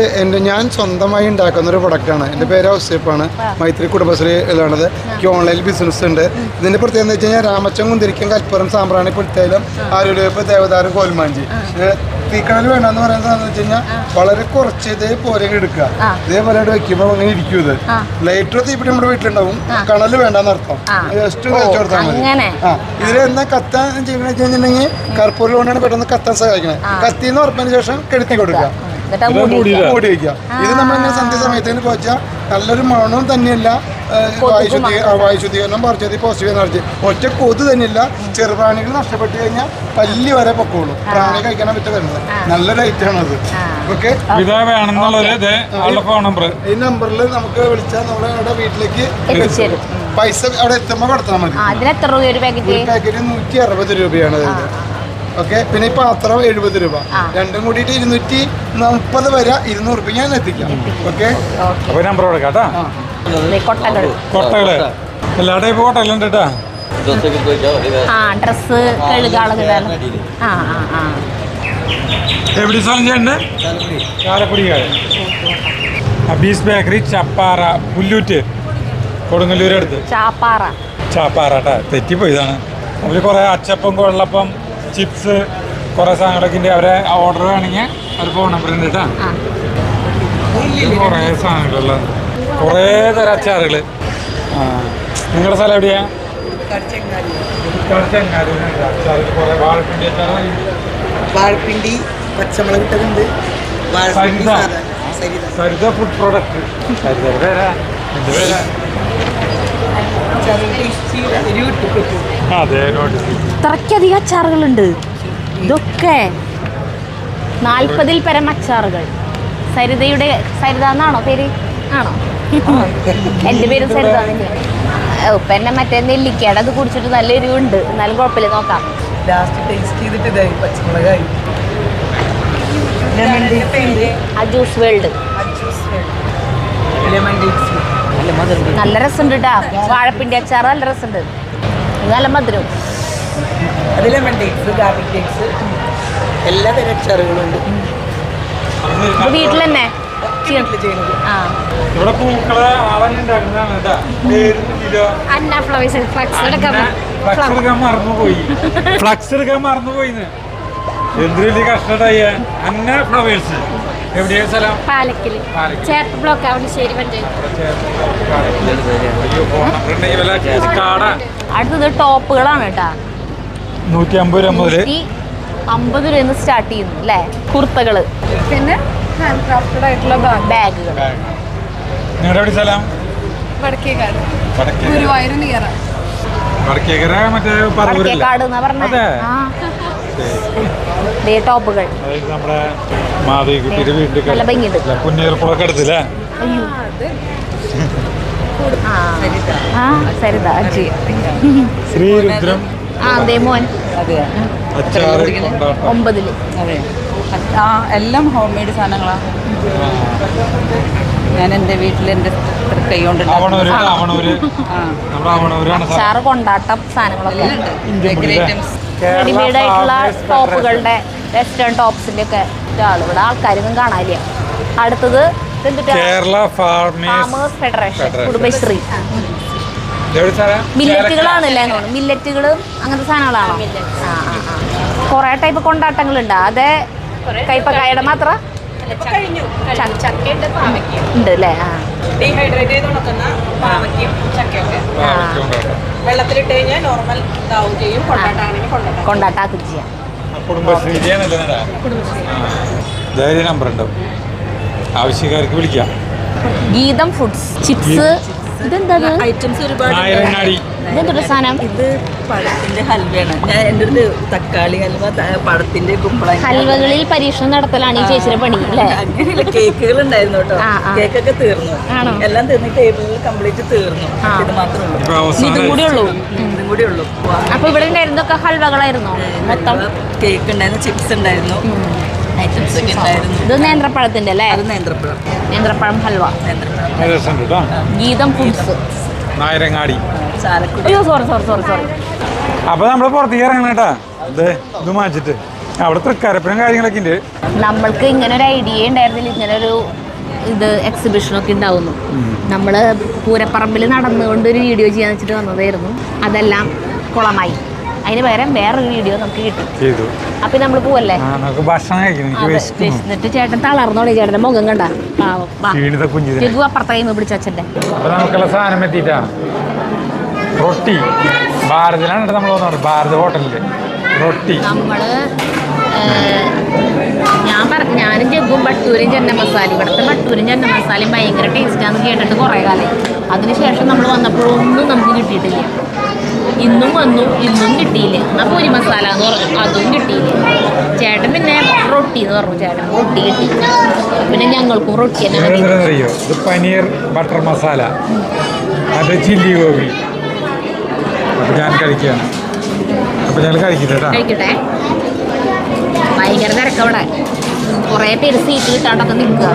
ഞാൻ സ്വന്തമായി ഉണ്ടാക്കുന്ന ഒരു പ്രൊഡക്റ്റാണ്. എൻ്റെ പേര് ഔസേപ്പാണ്. മൈത്രി കുടുംബശ്രീയിലാണത്. എനിക്ക് ഓൺലൈൻ ബിസിനസ് ഉണ്ട്. ഇതിൻ്റെ പ്രത്യേകത എന്ന് വെച്ച് കഴിഞ്ഞാൽ രാമച്ചം, കുന്തിരിക്കം, കൽപ്പുറം, സാമ്പ്രാണി, പുൽത്തൈലം, ആരോഗ്യപ്പ്, ദേവദാരം, കോൽമാഞ്ചി. തീക്കണൽ വേണമെന്ന് പറയുന്നത് വെച്ച് കഴിഞ്ഞാൽ വളരെ കുറച്ച് ഇതേപോലെ എടുക്കുക. ഇതേപോലെ വെക്കുമ്പോൾ അങ്ങനെ ഇരിക്കും. ഇത് ലൈറ്റർ തീപ്പിടി നമ്മുടെ വീട്ടിലുണ്ടാവും. കണല് വേണ്ടെന്ന് അർത്ഥം. ജസ്റ്റ് കഴിച്ചു കൊടുത്താൽ മതി. ഇതിൽ എന്താ കത്താൻ ചെയ്യണമെന്ന് വെച്ച് കഴിഞ്ഞിട്ടുണ്ടെങ്കിൽ കർപ്പൂരം കൊണ്ടാണ് പെട്ടെന്ന് കത്താൻ സഹായിക്കുന്നത്. കത്തിന്ന് ഉറപ്പിന് ശേഷം കെടുത്തി കൊടുക്കുക, മൂടി വയ്ക്കുക. ഇത് നമ്മളിങ്ങനെ സന്ധ്യ സമയത്തിന് പോച്ചാൽ നല്ലൊരു മണവും തന്നെയല്ല, വായു ശുദ്ധീകരണം പറിച്ചത് പോസിറ്റീവ് എനർജി. ഒറ്റ കൊതു തന്നെയില്ല. ചെറുപ്രാണികൾ നഷ്ടപ്പെട്ടു കഴിഞ്ഞാൽ പല്ലി വരെ പൊക്കോളൂ. പ്രാണി കഴിക്കാൻ പറ്റുന്നത് നല്ലൊരു ഐറ്റമാണ് അത്. ഓക്കെ, ഈ നമ്പറിൽ നമുക്ക് വിളിച്ചാൽ നമ്മുടെ വീട്ടിലേക്ക് പൈസ അവിടെ എത്തുമ്പോൾ കൊടുത്താൽ മതി. പാക്കറ്റ് 160 രൂപയാണ് ഇത്. ഓക്കെ, പിന്നെ ഈ പാത്രം 70 രൂപ. രണ്ടും കൂടിയിട്ട് 230 വരെ 200 രൂപ ഞാൻ എത്തിക്കാം. ഓക്കെ, നമ്പർ കൊടുക്കാം. കൊട്ടകള് എല്ലാ ടൈപ്പ് കൊട്ടകളുണ്ട് കേട്ടാ. ഡ്രസ് കഴുകാള് എവിടെ സ്ഥലം ചെയ്യണ്ടേ? ചാലക്കുടി. അബീസ് ബേക്കറി, ചപ്പാറ, പുല്ലൂറ്റ്, കൊടുങ്ങല്ലൂർ അടുത്ത്. ചാപ്പാറ കേട്ടാ, തെറ്റിപ്പോയതാണ്. അതിൽ കുറേ അച്ചപ്പം, കൊള്ളപ്പം, ചിപ്സ്, കുറേ സാധനങ്ങളൊക്കെ ഉണ്ട്. അവരെ ഓർഡർ വേണമെങ്കിൽ ഒരു ഫോൺ നമ്പർ ഉണ്ട് കേട്ടാ. കുറേ സാധനങ്ങളുള്ള കുറേ തരം അച്ചാറുകൾ. നിങ്ങളുടെ സ്ഥലം എവിടെയാ? വാഴപ്പിണ്ടി, പച്ചമുളക് ഇട്ടതുണ്ട്. Saritha food product. ഇത്രയ്ക്കധികം അച്ചാറുകളുണ്ട്. ഇതൊക്കെ 40-ൽ പരം അച്ചാറുകൾ. സരിതയുടെ, സരിത എന്നാണോ പേര്? ആണോ? എൻ്റെ പേര് സരിത. ഇപ്പം എന്നെ മറ്റേ നെല്ലിക്കയുടെ അത് കുടിച്ചിട്ട് നല്ല എരിവുണ്ട്. എന്നാലും കുഴപ്പമില്ല, നോക്കാം. അജൂസ് വേൾഡ് നല്ല രസമുണ്ട് കേട്ടാ. വാഴപ്പിണ്ടി അച്ചാറ് നല്ല രസമുണ്ട്. നല്ല മധുരം. എല്ലാ തരം അച്ചാറുകളുണ്ട്. വീട്ടിൽ തന്നെ അന്ന ഫ്ലവേഴ്സ്. ഫ്ലക്സ് എടുക്കാൻ മറന്നുപോയിന്ന്. എന്ത് വലിയ കഷ്ടട്ടായ. അന്ന ഫ്ലവേഴ്സ് എവിടെയാ സ്ഥലം? പാലക്കില്, ചേർപ്പ് ബ്ലോക്ക്, അവണിശ്ശേരി പഞ്ചായത്ത്. അടുത്തത് ടോപ്പുകളാണ് കേട്ടാ. 150 രൂപ മുതൽ 50 രൂപ സ്റ്റാർട്ട് ചെയ്യുന്നു അല്ലേ? കുർത്തകള്, പിന്നെ ഹാൻഡ് ക്രാഫ്റ്റഡ് ആയിട്ടുള്ള ബാഗുകൾ. നിങ്ങളുടെ എവിടെ സ്ഥലം? വടക്കേക്കാട്, ഗുരുവായൂർ നിയറ. വടക്കേക്കര മറ്റേ വടക്കേക്കാട് എന്നാ പറഞ്ഞത്. ടോപ്പുകൾ നമ്മുടെ മാധവിക്കുട്ടിയുടെ വീട്ടിൽ നല്ല ഭംഗിയുണ്ട്. പുന്നേർപ്പുളൊക്കെ എടുത്തില്ലേ? സരിത അജി ശ്രീരുദ്രം. അതെ മോൻ. 9-ൽ. എല്ലാം ഹോം മെയ്ഡ് സാധനങ്ങളാണ്. ഞാൻ എൻ്റെ വീട്ടിൽ എൻ്റെ കൈ കൊണ്ട് അച്ചാറ്, കൊണ്ടാട്ടം സാധനങ്ങളൊക്കെ. റെഡിമെയ്ഡ് ആയിട്ടുള്ള ടോപ്പുകളുടെ വെസ്റ്റേൺ ടോപ്സിന്റെ ഒക്കെ ഇവിടെ ആൾക്കാരൊന്നും കാണാനില്ല. അടുത്തത് കേരള ഫാർമേഴ്സ് ഫെഡറേഷൻ, കുടുംബശ്രീ. മില്ലറ്റുകളാണല്ലേ? മില്ലറ്റുകൾ അങ്ങനത്തെ സാധനങ്ങളാണോ? കുറെ ടൈപ്പ് കൊണ്ടാട്ടങ്ങളുണ്ട്. അതെ, കൈപ്പക്കായുടെ മാത്രം ഉണ്ട് അല്ലേ? ഡീഹൈഡ്രേറ്റ് ചെയ്ത് ഉണക്കുന്ന പാവയ്ക്കും ചക്കയൊക്കെ വെള്ളത്തിലിട്ട് കഴിഞ്ഞാൽ നോർമൽ ഇതാവും ചെയ്യും. കൊണ്ടാട്ടാക്കും ചെയ്യാം. നമ്പർ ഉണ്ടാവും, ആവശ്യക്കാർക്ക് വിളിക്കാം. ഗീതം ഫുഡ്സ്, ചിപ്സ്, ഇതെന്താ ഐറ്റംസ് ഒരുപാട്. ഇതെന്തൊരു സാധനം? ഇത് പഴത്തിന്റെ ഹൽവയാണ്. ഞാൻ എൻ്റെ ഒരു തക്കാളി ഹൽവ, പഴത്തിന്റെ കുമ്പളങ്ങ ഹൽവകളിൽ പരീക്ഷണം നടത്തലാണ് ഈ ചേച്ചിയുടെ പണി അല്ലേ? അങ്ങനെയല്ല, കേക്കുകൾ ഉണ്ടായിരുന്നു കേട്ടോ. കേക്കൊക്കെ തീർന്നു, എല്ലാം തീർന്നു. ടേബിളിൽ കംപ്ലീറ്റ് തീർന്നു. ഇത് മാത്രമേ ഉള്ളൂ. ഇതും കൂടി ഉള്ളൂ. ഇതും കൂടി ഉള്ളൂ. അപ്പൊ ഇവിടെ ഉണ്ടായിരുന്നൊക്കെ ഹൽവകളായിരുന്നു മൊത്തം? കേക്ക് ഉണ്ടായിരുന്നു, ചിപ്സ് ഉണ്ടായിരുന്നു, ഐറ്റംസ് ഒക്കെ ഉണ്ടായിരുന്നു. ഇത് നേന്ത്രപ്പഴത്തിന്റെ അല്ലേ? അത് നേന്ത്രപ്പഴം, നേന്ത്രപ്പഴം ഹൽവ. നേന്ത്രപ്പഴം. ഗീതം ഫുഡ്സ്, നായരങ്ങാടി. അയ്യോ സോറി സോറി സോറി സോറി. അപ്പൊ നമ്മള് പുറത്തേക്ക് ഇറങ്ങണം കേട്ടാ. ഇത് മാറ്റിട്ട് അവിടെ തൃക്കാരപ്പനും കാര്യങ്ങളൊക്കെ ഉണ്ട്. നമ്മൾക്ക് ഇങ്ങനെ ഒരു ഐഡിയ ഉണ്ടായിരുന്നില്ല, ഇങ്ങനെ ഒരു ഇത് എക്സിബിഷനൊക്കെ ഉണ്ടാവുന്നു. നമ്മള് പൂരപ്പറമ്പിൽ നടന്നുകൊണ്ട് ഒരു വീഡിയോ ചെയ്യാൻ വെച്ചിട്ട് വന്നതായിരുന്നു. അതെല്ലാം കുളമായി. അതിന് പകരം വേറൊരു വീഡിയോ നമുക്ക് കിട്ടി. അപ്പൊ നമ്മൾ പോവല്ലേ? എന്നിട്ട് ചേട്ടൻ തളർന്നോളി. ചേട്ടന്റെ മുഖം കണ്ട അപ്പുറത്തെ കൈമ പിടിച്ച അച്ഛൻ്റെ. അപ്പൊ നമുക്കുള്ള സാധനം എത്തിയിട്ടാ. റൊട്ടി ഭാരതിലാണ് നമ്മൾ വന്നത്. ഭാരത് ഹോട്ടലില് റൊട്ടി. നമ്മള് ഞാനും ജഗ്ഗും ബട്ടൂരും ചെന്ന മസാല. ഇവിടുത്തെ ബട്ടൂരും ചെന്ന മസാലയും ഭയങ്കര ടേസ്റ്റാന്ന് കേട്ടിട്ട് കുറേ കാലം. അതിനുശേഷം നമ്മൾ വന്നപ്പോഴൊന്നും നമുക്ക് കിട്ടിയിട്ടില്ല. ഇന്നും വന്നു, ഇന്നും കിട്ടിയില്ല. ആ പൊരി മസാല എന്ന് പറഞ്ഞു, അതും കിട്ടിയില്ല. ചേട്ടൻ പിന്നെ റൊട്ടി എന്ന് പറഞ്ഞു, ചേട്ടൻ റൊട്ടി കിട്ടി. പിന്നെ ഞങ്ങൾക്കും റൊട്ടി തന്നെ അറിയോ? ഇത് പനീർ ബട്ടർ മസാല, അത് ചില്ലി ഗോബി. അപ്പൊ ഞാൻ കഴിക്കുകയാണ്. അപ്പൊ ഞങ്ങൾ കഴിക്കട്ടെ. ഭയങ്കര തിരക്കവിടെ. കുറേ പേര് സീറ്റ് കിട്ടാണ്ടൊക്കെ നിൽക്കുക.